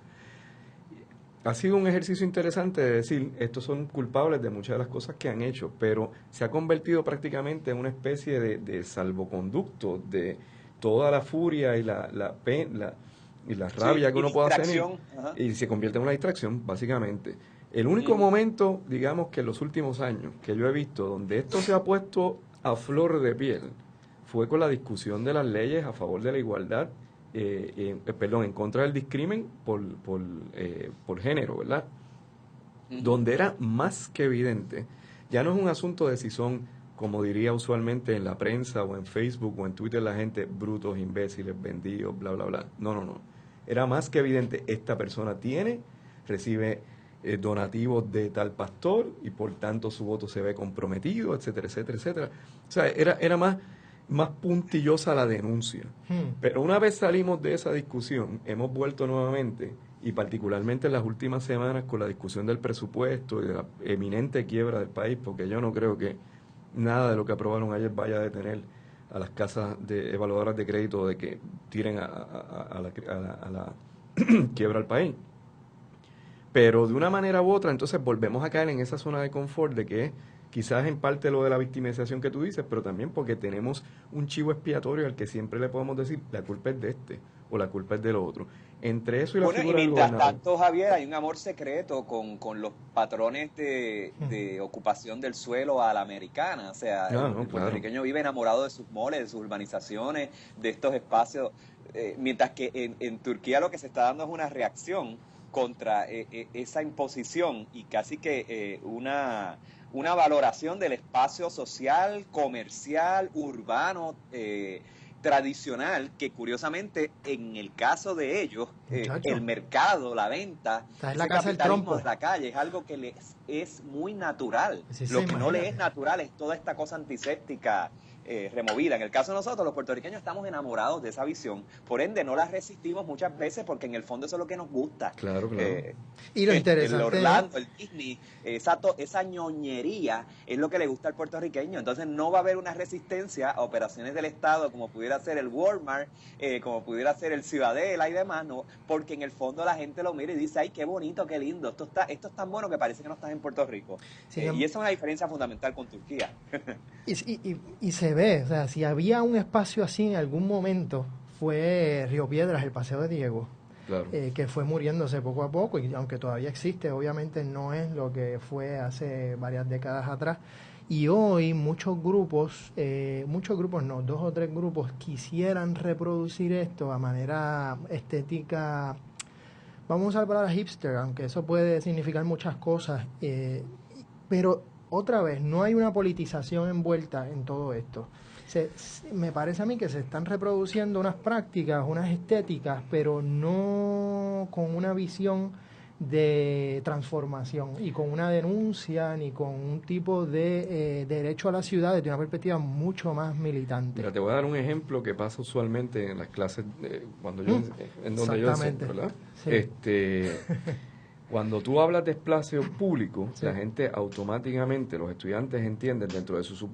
Ha sido un ejercicio interesante de decir, estos son culpables de muchas de las cosas que han hecho, pero se ha convertido prácticamente en una especie de salvoconducto de toda la furia y la rabia que uno pueda tener, y se convierte en una distracción, básicamente. El único momento, digamos, que en los últimos años que yo he visto donde esto se ha puesto a flor de piel fue con la discusión de las leyes a favor de la igualdad, en contra del discrimen por género, ¿verdad? Donde era más que evidente, ya no es un asunto de si son, como diría usualmente en la prensa o en Facebook o en Twitter la gente, brutos, imbéciles, vendidos, bla, bla, bla. No. Era más que evidente, esta persona recibe donativos de tal pastor y por tanto su voto se ve comprometido, etcétera, etcétera, etcétera. O sea, era más puntillosa la denuncia. Pero una vez salimos de esa discusión, hemos vuelto nuevamente, y particularmente en las últimas semanas con la discusión del presupuesto y de la eminente quiebra del país, porque yo no creo que nada de lo que aprobaron ayer vaya a detener a las casas de evaluadoras de crédito de que tiren a la quiebra al país. Pero de una manera u otra, entonces volvemos a caer en esa zona de confort de que quizás en parte lo de la victimización que tú dices, pero también porque tenemos un chivo expiatorio al que siempre le podemos decir la culpa es de este o la culpa es del otro. Entre eso y la figura del gobernador. Mientras tanto, Javier, hay un amor secreto con los patrones de ocupación del suelo a la americana. O sea, el puertorriqueño vive enamorado de sus moles, de sus urbanizaciones, de estos espacios. Mientras que en Turquía lo que se está dando es una reacción contra esa imposición y casi que una valoración del espacio social, comercial, urbano, tradicional, que curiosamente en el caso de ellos, el mercado, la venta, la casa del trompo de la calle es algo que les es muy natural. Lo que no le es natural es toda esta cosa antiséptica removida. En el caso de nosotros, los puertorriqueños, estamos enamorados de esa visión. Por ende, no la resistimos muchas veces porque en el fondo eso es lo que nos gusta. Claro. Y lo interesante el Orlando, el Disney, esa ñoñería es lo que le gusta al puertorriqueño. Entonces no va a haber una resistencia a operaciones del Estado como pudiera ser el Walmart, como pudiera ser el Ciudadela y demás, no, porque en el fondo la gente lo mira y dice, ay, qué bonito, qué lindo, esto es tan bueno que parece que no estás en Puerto Rico. Y esa es una diferencia fundamental con Turquía. Y se ve, o sea, si había un espacio así en algún momento, fue Río Piedras, el Paseo de Diego, claro. Que fue muriéndose poco a poco, y aunque todavía existe, obviamente no es lo que fue hace varias décadas atrás. Y hoy muchos grupos no, 2 o 3 grupos quisieran reproducir esto a manera estética, vamos a usar la palabra hipster, aunque eso puede significar muchas cosas, pero otra vez, no hay una politización envuelta en todo esto. Me parece a mí que se están reproduciendo unas prácticas, unas estéticas, pero no con una visión de transformación y con una denuncia ni con un tipo de derecho a la ciudad desde una perspectiva mucho más militante. Mira, te voy a dar un ejemplo que pasa usualmente en las clases cuando yo en donde yo enseño, ¿verdad? Sí. Cuando tú hablas de espacio público, sí, la gente automáticamente, los estudiantes entienden dentro de su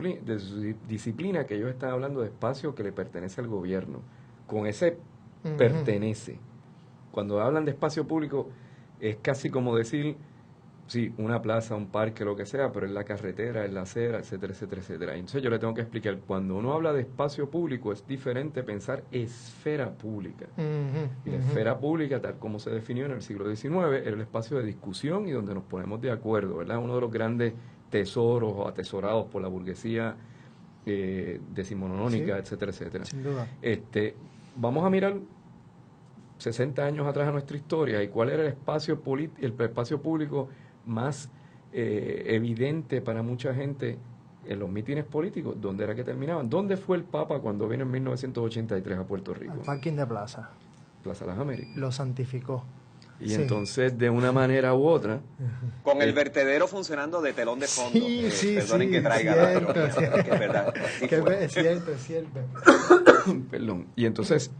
disciplina que ellos están hablando de espacio que le pertenece al gobierno. Con ese pertenece. Cuando hablan de espacio público, es casi como decir, sí, una plaza, un parque, lo que sea, pero es la carretera, es la acera, etcétera, etcétera, etcétera. Entonces yo le tengo que explicar, cuando uno habla de espacio público es diferente pensar esfera pública. Y la esfera pública, tal como se definió en el siglo XIX, era el espacio de discusión y donde nos ponemos de acuerdo, ¿verdad? Uno de los grandes tesoros o atesorados por la burguesía decimonónica, sí, etcétera, etcétera. Sin duda. Vamos a mirar 60 años atrás a nuestra historia y cuál era el espacio público más evidente para mucha gente en los mítines políticos. ¿Dónde era que terminaban? ¿Dónde fue el Papa cuando vino en 1983 a Puerto Rico? Al parking de Plaza Las Américas. Lo santificó. Y sí, entonces, de una manera u otra... Con el vertedero funcionando de telón de fondo. Sí, perdonen sí, que traiga cierto, la ironía, que es verdad. Es cierto, es cierto. Perdón. Y entonces,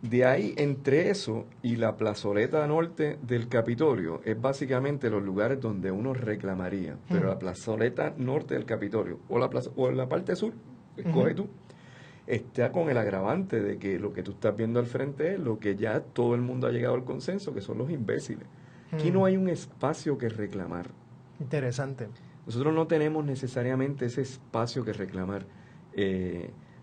de ahí, entre eso y la plazoleta norte del Capitolio, es básicamente los lugares donde uno reclamaría. Pero la plazoleta norte del Capitolio, o la parte sur, escoge tú, está con el agravante de que lo que tú estás viendo al frente es lo que ya todo el mundo ha llegado al consenso, que son los imbéciles. Aquí no hay un espacio que reclamar. Interesante. Nosotros no tenemos necesariamente ese espacio que reclamar.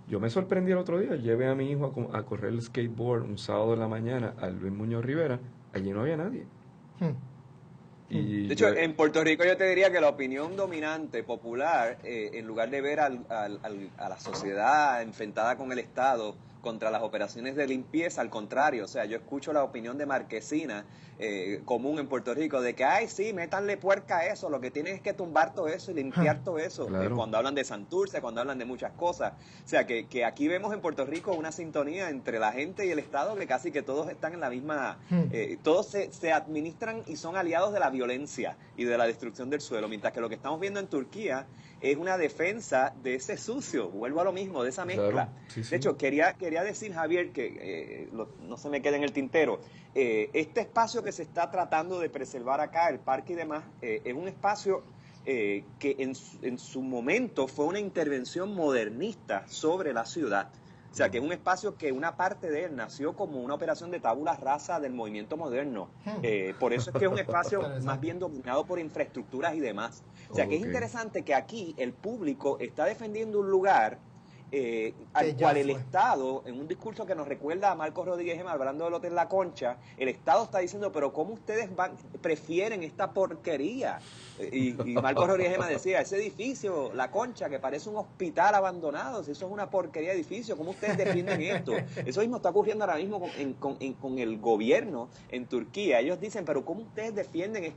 Yo me sorprendí el otro día, llevé a mi hijo a correr el skateboard un sábado de la mañana a Luis Muñoz Rivera, allí no había nadie. Y de hecho, en Puerto Rico yo te diría que la opinión dominante, popular, en lugar de ver a la sociedad enfrentada con el Estado contra las operaciones de limpieza, al contrario, o sea, yo escucho la opinión de Marquesina, común en Puerto Rico, de que, ay, sí, métanle puerca a eso, lo que tienen es que tumbar todo eso y limpiar todo eso, claro, cuando hablan de Santurce, cuando hablan de muchas cosas. O sea, que aquí vemos en Puerto Rico una sintonía entre la gente y el Estado, que casi que todos están en la misma, todos se administran y son aliados de la violencia y de la destrucción del suelo, mientras que lo que estamos viendo en Turquía es una defensa de ese sucio, vuelvo a lo mismo, de esa mezcla. Claro, sí, sí. De hecho, quería decir, Javier, que no se me quede en el tintero, este espacio que se está tratando de preservar acá, el parque y demás, es un espacio que en su momento fue una intervención modernista sobre la ciudad. O sea, que es un espacio que una parte de él nació como una operación de tabula rasa del movimiento moderno. Por eso es que es un espacio más bien dominado por infraestructuras y demás. O sea, que es interesante que aquí el público está defendiendo un lugar al cual el Estado, en un discurso que nos recuerda a Marcos Rodríguez Gema hablando del Hotel La Concha, el Estado está diciendo, pero ¿cómo ustedes prefieren esta porquería? Y Marcos Rodríguez Gema decía, ese edificio, La Concha, que parece un hospital abandonado, si eso es una porquería de edificio, ¿cómo ustedes defienden esto? Eso mismo está ocurriendo ahora mismo con el gobierno en Turquía. Ellos dicen, pero ¿cómo ustedes defienden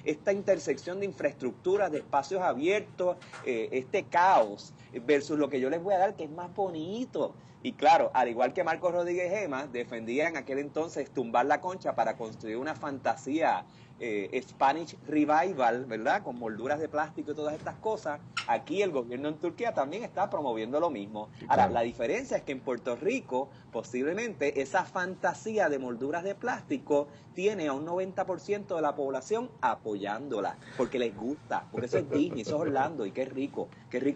esta intersección de infraestructuras, de espacios abiertos, este caos, versus lo que yo les voy a dar, que es más bonito? Y claro, al igual que Marcos Rodríguez Gema, defendía en aquel entonces tumbar La Concha para construir una fantasía Spanish Revival, ¿verdad? Con molduras de plástico y todas estas cosas. Aquí el gobierno en Turquía también está promoviendo lo mismo. Ahora, la diferencia es que en Puerto Rico, posiblemente esa fantasía de molduras de plástico tiene a un 90% de la población apoyándola, porque les gusta, porque eso es Disney, eso es Orlando, y qué rico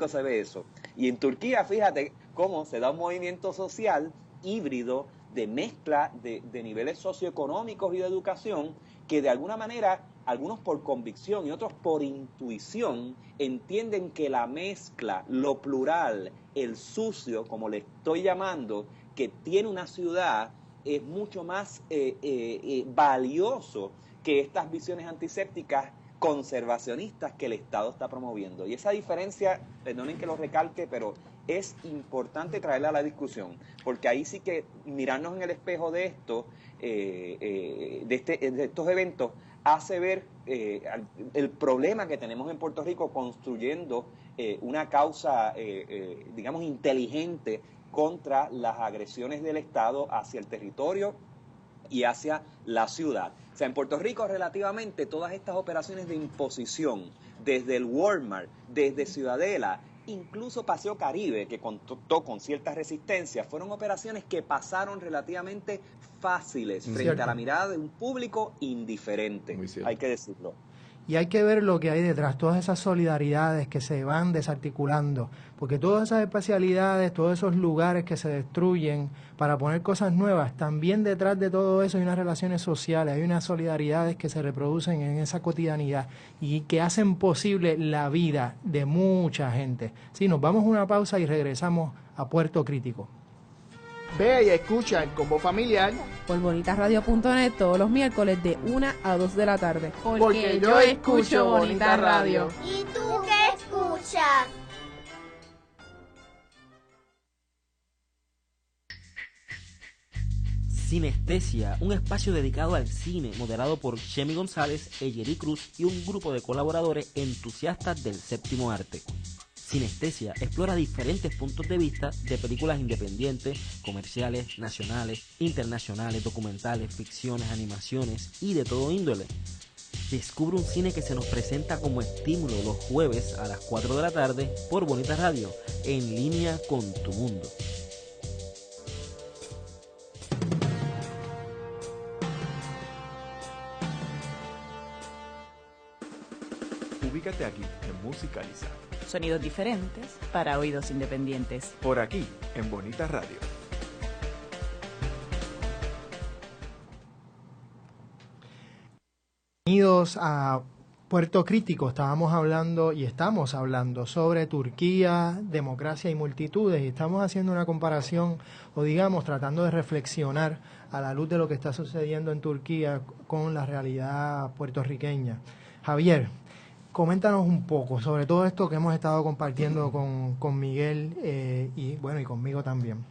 se ve eso. Y en Turquía, fíjate cómo se da un movimiento social híbrido de mezcla de niveles socioeconómicos y de educación, que de alguna manera, algunos por convicción y otros por intuición, entienden que la mezcla, lo plural, el sucio, como le estoy llamando, que tiene una ciudad, es mucho más valioso que estas visiones antisépticas conservacionistas que el Estado está promoviendo. Y esa diferencia, perdonen que lo recalque, pero es importante traerla a la discusión, porque ahí sí que mirarnos en el espejo de esto, de estos eventos, hace ver el problema que tenemos en Puerto Rico construyendo una causa, digamos, inteligente contra las agresiones del Estado hacia el territorio y hacia la ciudad. O sea, en Puerto Rico relativamente todas estas operaciones de imposición, desde el Walmart, desde Ciudadela, incluso Paseo Caribe, que contó con cierta resistencia, fueron operaciones que pasaron relativamente fáciles frente a la mirada de un público indiferente, hay que decirlo. Y hay que ver lo que hay detrás, todas esas solidaridades que se van desarticulando, porque todas esas especialidades, todos esos lugares que se destruyen para poner cosas nuevas, también detrás de todo eso hay unas relaciones sociales, hay unas solidaridades que se reproducen en esa cotidianidad y que hacen posible la vida de mucha gente. Sí, nos vamos a una pausa y regresamos a Puerto Crítico. Ve y escucha el Combo Familiar por bonitasradio.net todos los miércoles de 1 a 2 de la tarde. Porque yo escucho Bonita Radio. ¿Y tú qué escuchas? Sinestesia, un espacio dedicado al cine, moderado por Chemi González, Eyeri Cruz y un grupo de colaboradores entusiastas del séptimo arte. Sinestesia explora diferentes puntos de vista de películas independientes, comerciales, nacionales, internacionales, documentales, ficciones, animaciones y de todo índole. Descubre un cine que se nos presenta como estímulo los jueves a las 4 de la tarde por Bonita Radio, en línea con tu mundo. Ubícate aquí en Musicaliza. Sonidos diferentes para oídos independientes. Por aquí, en Bonita Radio. Bienvenidos a Puerto Crítico. Estábamos hablando y estamos hablando sobre Turquía, democracia y multitudes, y estamos haciendo una comparación, o digamos, tratando de reflexionar a la luz de lo que está sucediendo en Turquía con la realidad puertorriqueña. Javier, coméntanos un poco sobre todo esto que hemos estado compartiendo con Miguel y conmigo también.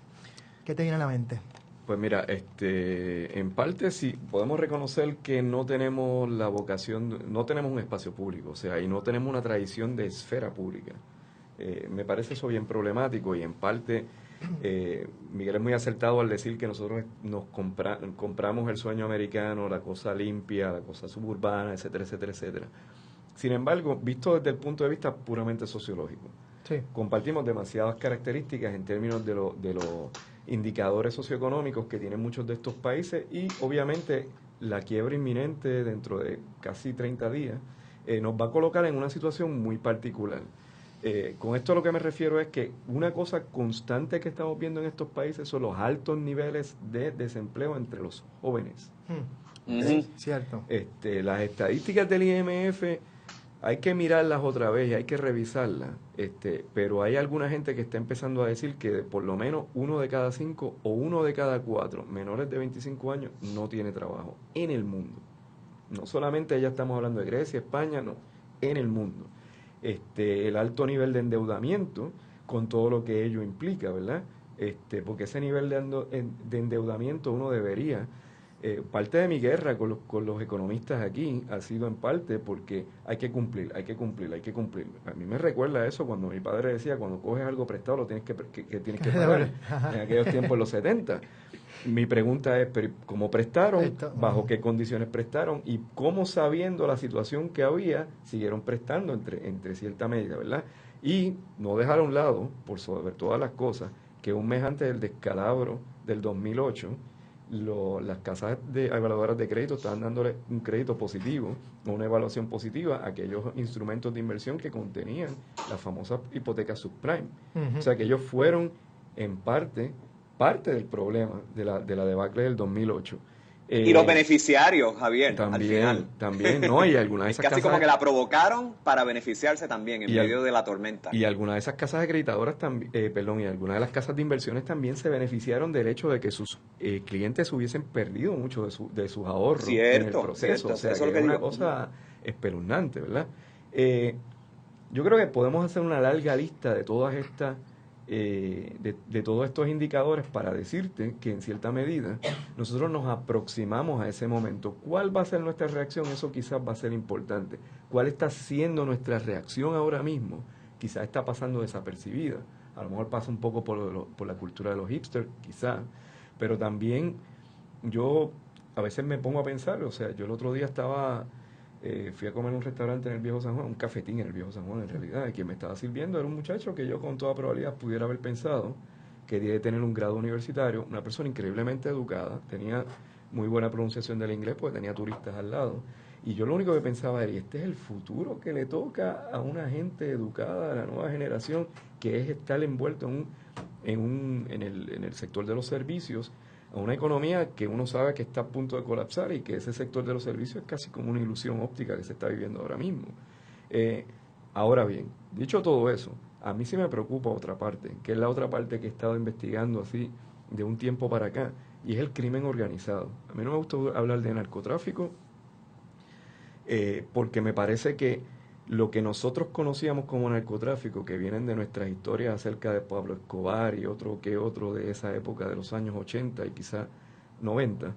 ¿Qué te viene a la mente? Pues mira, en parte sí podemos reconocer que no tenemos la vocación, no tenemos un espacio público, o sea, y no tenemos una tradición de esfera pública. Me parece eso bien problemático y en parte Miguel es muy acertado al decir que nosotros nos compramos el sueño americano, la cosa limpia, la cosa suburbana, etcétera, etcétera, etcétera. Sin embargo, visto desde el punto de vista puramente sociológico, sí, compartimos demasiadas características en términos de los indicadores socioeconómicos que tienen muchos de estos países y obviamente la quiebra inminente dentro de casi 30 días nos va a colocar en una situación muy particular. Con esto a lo que me refiero es que una cosa constante que estamos viendo en estos países son los altos niveles de desempleo entre los jóvenes. Cierto. Las estadísticas del IMF hay que mirarlas otra vez y hay que revisarlas, pero hay alguna gente que está empezando a decir que por lo menos 1 de cada 5 o 1 de cada 4 menores de 25 años no tiene trabajo en el mundo. No solamente ya estamos hablando de Grecia, España, no, en el mundo. El alto nivel de endeudamiento con todo lo que ello implica, ¿verdad? Porque ese nivel de endeudamiento uno debería... parte de mi guerra con los economistas aquí ha sido en parte porque hay que cumplir. A mí me recuerda eso cuando mi padre decía, cuando coges algo prestado lo tienes que pagar. En aquellos tiempos, en los 70. Mi pregunta es, ¿pero cómo prestaron? ¿Bajo qué condiciones prestaron? Y cómo, sabiendo la situación que había, siguieron prestando entre cierta medida, ¿verdad? Y no dejar a un lado, por sobre todas las cosas, que un mes antes del descalabro del 2008, las casas evaluadoras de crédito estaban dándole un crédito positivo o una evaluación positiva a aquellos instrumentos de inversión que contenían las famosas hipotecas subprime. O sea que ellos fueron en parte del problema de la debacle del 2008. Y los beneficiarios, Javier, también, al final. También, ¿no? Y algunas de esas casi casas, como que la provocaron para beneficiarse también en medio de la tormenta. Y algunas de esas casas acreditadoras también, y algunas de las casas de inversiones también se beneficiaron del hecho de que sus clientes hubiesen perdido mucho de sus ahorros en el proceso. O sea, que es una cosa espeluznante, ¿verdad? Yo creo que podemos hacer una larga lista de todas estas de todos estos indicadores para decirte que en cierta medida nosotros nos aproximamos a ese momento. ¿Cuál va a ser nuestra reacción? Eso quizás va a ser importante. ¿Cuál está siendo nuestra reacción ahora mismo? Quizás está pasando desapercibida. A lo mejor pasa un poco por la cultura de los hipsters, quizás. Pero también yo a veces me pongo a pensar, o sea, yo el otro día fui a comer en un restaurante en el Viejo San Juan, un cafetín en el Viejo San Juan en realidad, y quien me estaba sirviendo era un muchacho que yo con toda probabilidad pudiera haber pensado que debía tener un grado universitario, una persona increíblemente educada, tenía muy buena pronunciación del inglés porque tenía turistas al lado, y yo lo único que pensaba era, este es el futuro que le toca a una gente educada de la nueva generación, que es estar envuelto en el sector de los servicios, a una economía que uno sabe que está a punto de colapsar y que ese sector de los servicios es casi como una ilusión óptica que se está viviendo ahora mismo. Ahora bien, dicho todo eso, a mí sí me preocupa otra parte, que es la otra parte que he estado investigando así de un tiempo para acá, y es el crimen organizado. A mí no me gusta hablar de narcotráfico porque me parece que lo que nosotros conocíamos como narcotráfico, que vienen de nuestras historias acerca de Pablo Escobar y otro de esa época de los años 80 y quizá 90,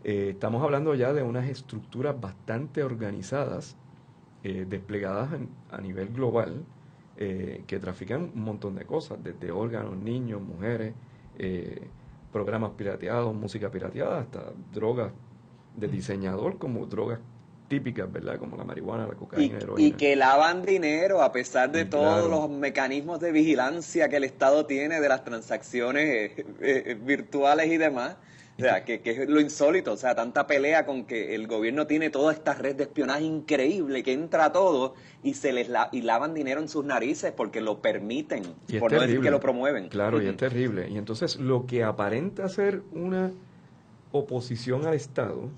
estamos hablando ya de unas estructuras bastante organizadas, desplegadas a nivel global, que trafican un montón de cosas, desde órganos, niños, mujeres, programas pirateados, música pirateada, hasta drogas de diseñador, como drogas típicas, ¿verdad? Como la marihuana, la cocaína, la heroína. Y que lavan dinero a pesar de todos los mecanismos de vigilancia que el Estado tiene de las transacciones virtuales y demás. O sea, que es lo insólito, o sea, tanta pelea con que el gobierno tiene toda esta red de espionaje increíble que entra a todo y y lavan dinero en sus narices porque lo permiten, por no decir que lo promueven. Claro, y es terrible. Y entonces lo que aparenta ser una oposición al Estado,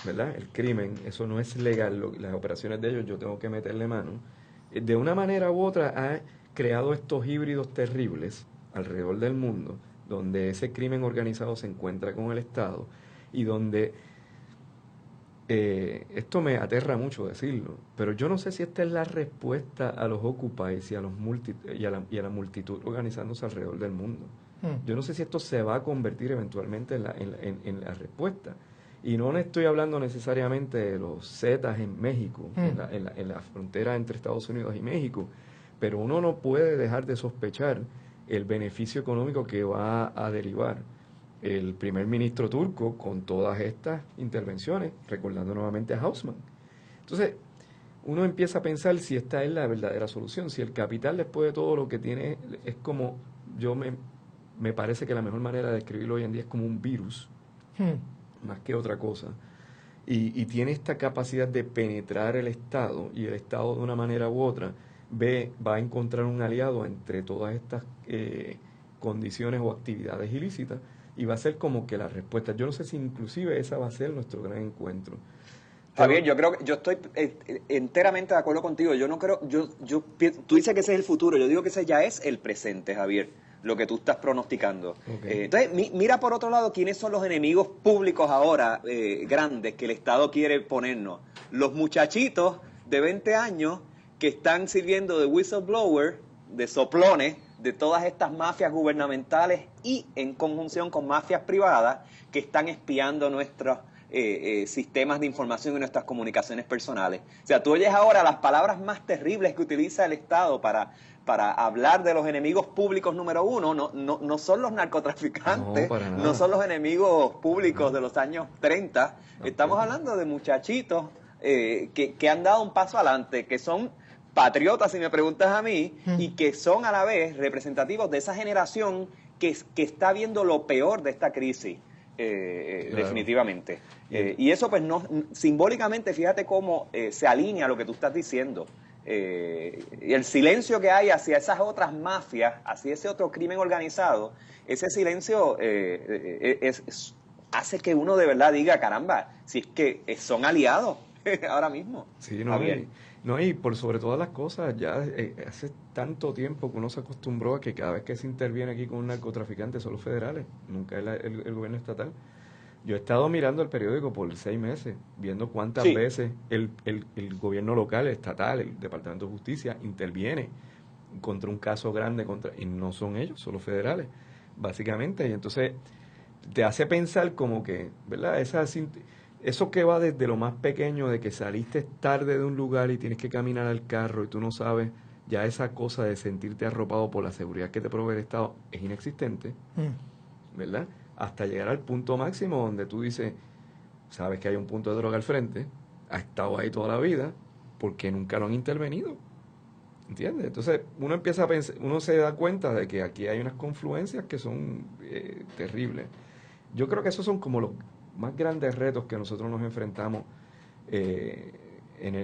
¿verdad? El crimen, eso no es legal, las operaciones de ellos yo tengo que meterle mano. De una manera u otra ha creado estos híbridos terribles alrededor del mundo, donde ese crimen organizado se encuentra con el Estado y donde, esto me aterra mucho decirlo, pero yo no sé si esta es la respuesta a los Occupy y a la multitud organizándose alrededor del mundo. Yo no sé si esto se va a convertir eventualmente en la respuesta. Y no estoy hablando necesariamente de los Zetas en México, en la frontera entre Estados Unidos y México, pero uno no puede dejar de sospechar el beneficio económico que va a derivar el primer ministro turco con todas estas intervenciones, recordando nuevamente a Haussmann. Entonces, uno empieza a pensar si esta es la verdadera solución, si el capital después de todo lo que tiene es como, me parece que la mejor manera de describirlo hoy en día es como un virus, más que otra cosa, y tiene esta capacidad de penetrar el Estado, y el Estado de una manera u otra va a encontrar un aliado entre todas estas condiciones o actividades ilícitas, y va a ser como que la respuesta. Yo no sé si inclusive esa va a ser nuestro gran encuentro. Javier, yo creo que yo estoy enteramente de acuerdo contigo. Yo no creo, tú dices que ese es el futuro, yo digo que ese ya es el presente, Javier, lo que tú estás pronosticando. Okay. Entonces, mira por otro lado quiénes son los enemigos públicos ahora grandes que el Estado quiere ponernos. Los muchachitos de 20 años que están sirviendo de whistleblower, de soplones, de todas estas mafias gubernamentales y en conjunción con mafias privadas que están espiando nuestros sistemas de información y nuestras comunicaciones personales. O sea, tú oyes ahora las palabras más terribles que utiliza el Estado para hablar de los enemigos públicos número uno, no son los narcotraficantes, no son los enemigos públicos de los años 30, estamos hablando de muchachitos que han dado un paso adelante, que son patriotas, si me preguntas a mí, y que son a la vez representativos de esa generación que está viendo lo peor de esta crisis. Claro. Definitivamente. Y eso pues simbólicamente, fíjate cómo se alinea a lo que tú estás diciendo. Y el silencio que hay hacia esas otras mafias, hacia ese otro crimen organizado, ese silencio es hace que uno de verdad diga, caramba, si es que son aliados ahora mismo. Sí, y por sobre todas las cosas, ya hace tanto tiempo que uno se acostumbró a que cada vez que se interviene aquí con un narcotraficante son los federales, nunca el gobierno estatal. Yo he estado mirando el periódico por 6 meses, viendo cuántas veces el gobierno local, el estatal, el Departamento de Justicia interviene contra un caso grande, y no son ellos, son los federales, básicamente. Y entonces te hace pensar como que, ¿verdad? Eso que va desde lo más pequeño, de que saliste tarde de un lugar y tienes que caminar al carro y tú no sabes, ya esa cosa de sentirte arropado por la seguridad que te provee el Estado es inexistente, ¿verdad? Hasta llegar al punto máximo donde tú dices, sabes que hay un punto de droga al frente, ha estado ahí toda la vida, porque nunca lo han intervenido, ¿entiendes? Entonces uno empieza a pensar, uno se da cuenta de que aquí hay unas confluencias que son terribles. Yo creo que esos son como los más grandes retos que nosotros nos enfrentamos en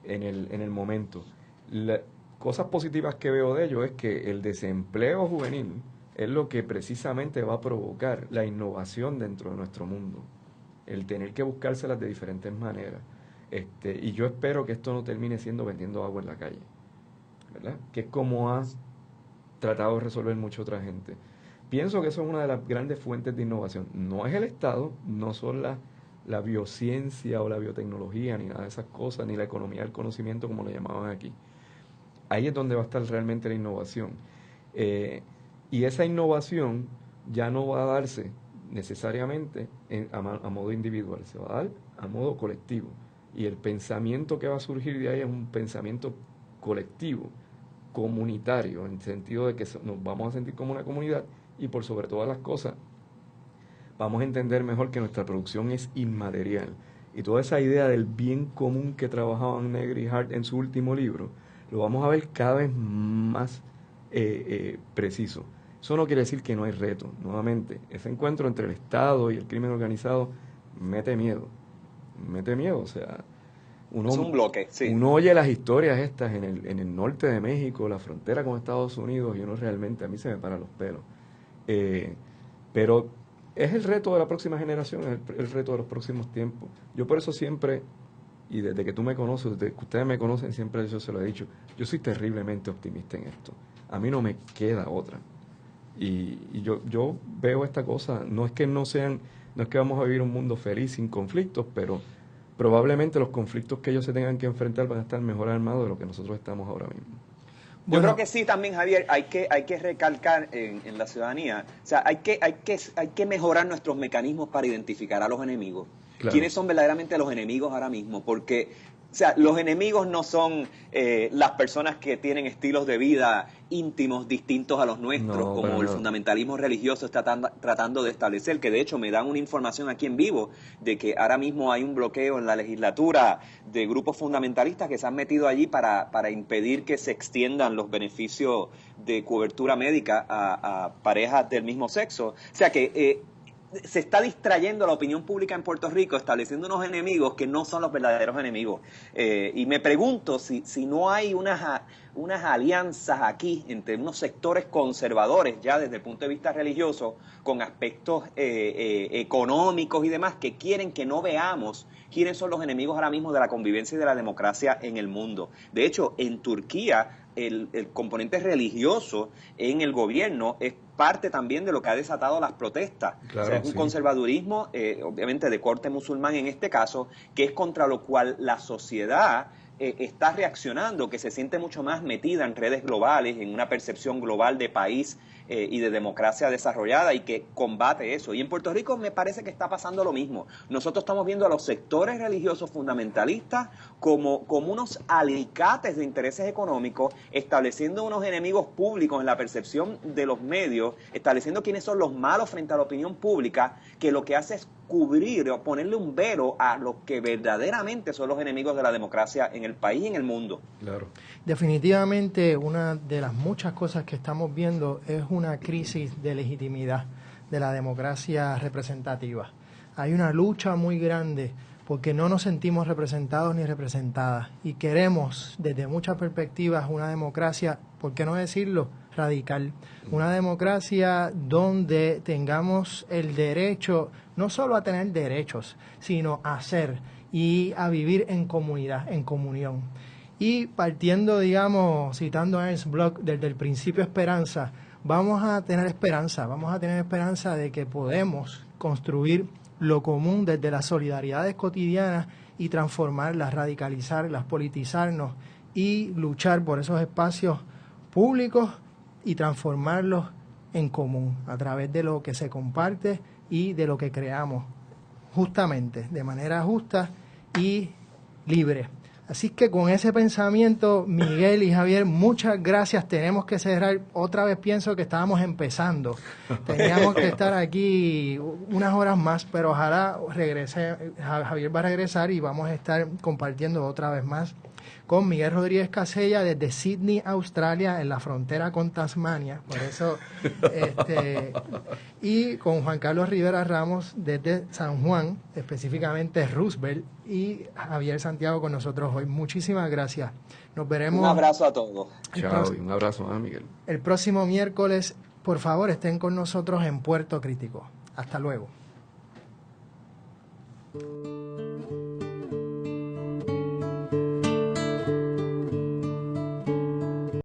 el momento. Las cosas positivas que veo de ello es que el desempleo juvenil es lo que precisamente va a provocar la innovación dentro de nuestro mundo, el tener que buscárselas de diferentes maneras. Y yo espero que esto no termine siendo vendiendo agua en la calle, ¿verdad? Que es como ha tratado de resolver mucha otra gente. Pienso que eso es una de las grandes fuentes de innovación. No es el Estado, no son la biociencia o la biotecnología, ni nada de esas cosas, ni la economía del conocimiento, como lo llamaban aquí. Ahí es donde va a estar realmente la innovación. Y esa innovación ya no va a darse necesariamente a modo individual, se va a dar a modo colectivo. Y el pensamiento que va a surgir de ahí es un pensamiento colectivo, comunitario, en el sentido de que nos vamos a sentir como una comunidad y por sobre todas las cosas vamos a entender mejor que nuestra producción es inmaterial. Y toda esa idea del bien común que trabajaban Negri y Hart en su último libro, lo vamos a ver cada vez más preciso. Eso no quiere decir que no hay reto. Nuevamente, ese encuentro entre el Estado y el crimen organizado mete miedo. O sea, uno, es un bloque, sí. Uno oye las historias estas en el norte de México, la frontera con Estados Unidos, y uno realmente, a mí se me paran los pelos. Pero es el reto de la próxima generación, es el reto de los próximos tiempos. Yo por eso siempre, y desde que tú me conoces, desde que ustedes me conocen, siempre yo se lo he dicho, yo soy terriblemente optimista en esto. A mí no me queda otra. Y yo veo esta cosa, no es que vamos a vivir un mundo feliz sin conflictos, pero probablemente los conflictos que ellos se tengan que enfrentar van a estar mejor armados de lo que nosotros estamos ahora mismo. Yo creo que sí también, Javier, hay que recalcar en la ciudadanía, o sea, hay que mejorar nuestros mecanismos para identificar a los enemigos. Claro. ¿Quiénes son verdaderamente los enemigos ahora mismo? Porque, o sea, los enemigos no son las personas que tienen estilos de vida íntimos distintos a los nuestros, como el fundamentalismo religioso está tratando de establecer, que de hecho me dan una información aquí en vivo de que ahora mismo hay un bloqueo en la legislatura de grupos fundamentalistas que se han metido allí para impedir que se extiendan los beneficios de cobertura médica a parejas del mismo sexo. O sea que se está distrayendo la opinión pública en Puerto Rico, estableciendo unos enemigos que no son los verdaderos enemigos. Y me pregunto si no hay unas alianzas aquí entre unos sectores conservadores, ya desde el punto de vista religioso, con aspectos económicos y demás, que quieren que no veamos quiénes son los enemigos ahora mismo de la convivencia y de la democracia en el mundo. De hecho, en Turquía, el componente religioso en el gobierno es parte también de lo que ha desatado las protestas. Claro, o sea, es un conservadurismo, obviamente de corte musulmán en este caso, que es contra lo cual la sociedad está reaccionando, que se siente mucho más metida en redes globales, en una percepción global de país y de democracia desarrollada, y que combate eso. Y en Puerto Rico me parece que está pasando lo mismo. Nosotros estamos viendo a los sectores religiosos fundamentalistas como unos alicates de intereses económicos, estableciendo unos enemigos públicos en la percepción de los medios, estableciendo quiénes son los malos frente a la opinión pública, que lo que hace es cubrir o ponerle un velo a los que verdaderamente son los enemigos de la democracia en el país y en el mundo. Claro. Definitivamente una de las muchas cosas que estamos viendo es una crisis de legitimidad de la democracia representativa. Hay una lucha muy grande porque no nos sentimos representados ni representadas y queremos desde muchas perspectivas una democracia, ¿por qué no decirlo?, radical. Una democracia donde tengamos el derecho, no solo a tener derechos, sino a ser y a vivir en comunidad, en comunión. Y partiendo, digamos, citando a Ernst Bloch, desde el principio esperanza, vamos a tener esperanza de que podemos construir lo común desde las solidaridades cotidianas y transformarlas, radicalizarlas, politizarnos y luchar por esos espacios públicos y transformarlos en común a través de lo que se comparte y de lo que creamos justamente, de manera justa y libre. Así que con ese pensamiento, Miguel y Javier, muchas gracias. Tenemos que cerrar. Otra vez pienso que estábamos empezando. Teníamos que estar aquí unas horas más, pero ojalá Javier va a regresar y vamos a estar compartiendo otra vez más con Miguel Rodríguez Casella desde Sydney, Australia, en la frontera con Tasmania. Por eso, y con Juan Carlos Rivera Ramos desde San Juan, específicamente Roosevelt, y Javier Santiago con nosotros hoy. Muchísimas gracias. Nos veremos. Un abrazo a todos. Chao, y un abrazo a Miguel. El próximo miércoles, por favor, estén con nosotros en Puerto Crítico. Hasta luego.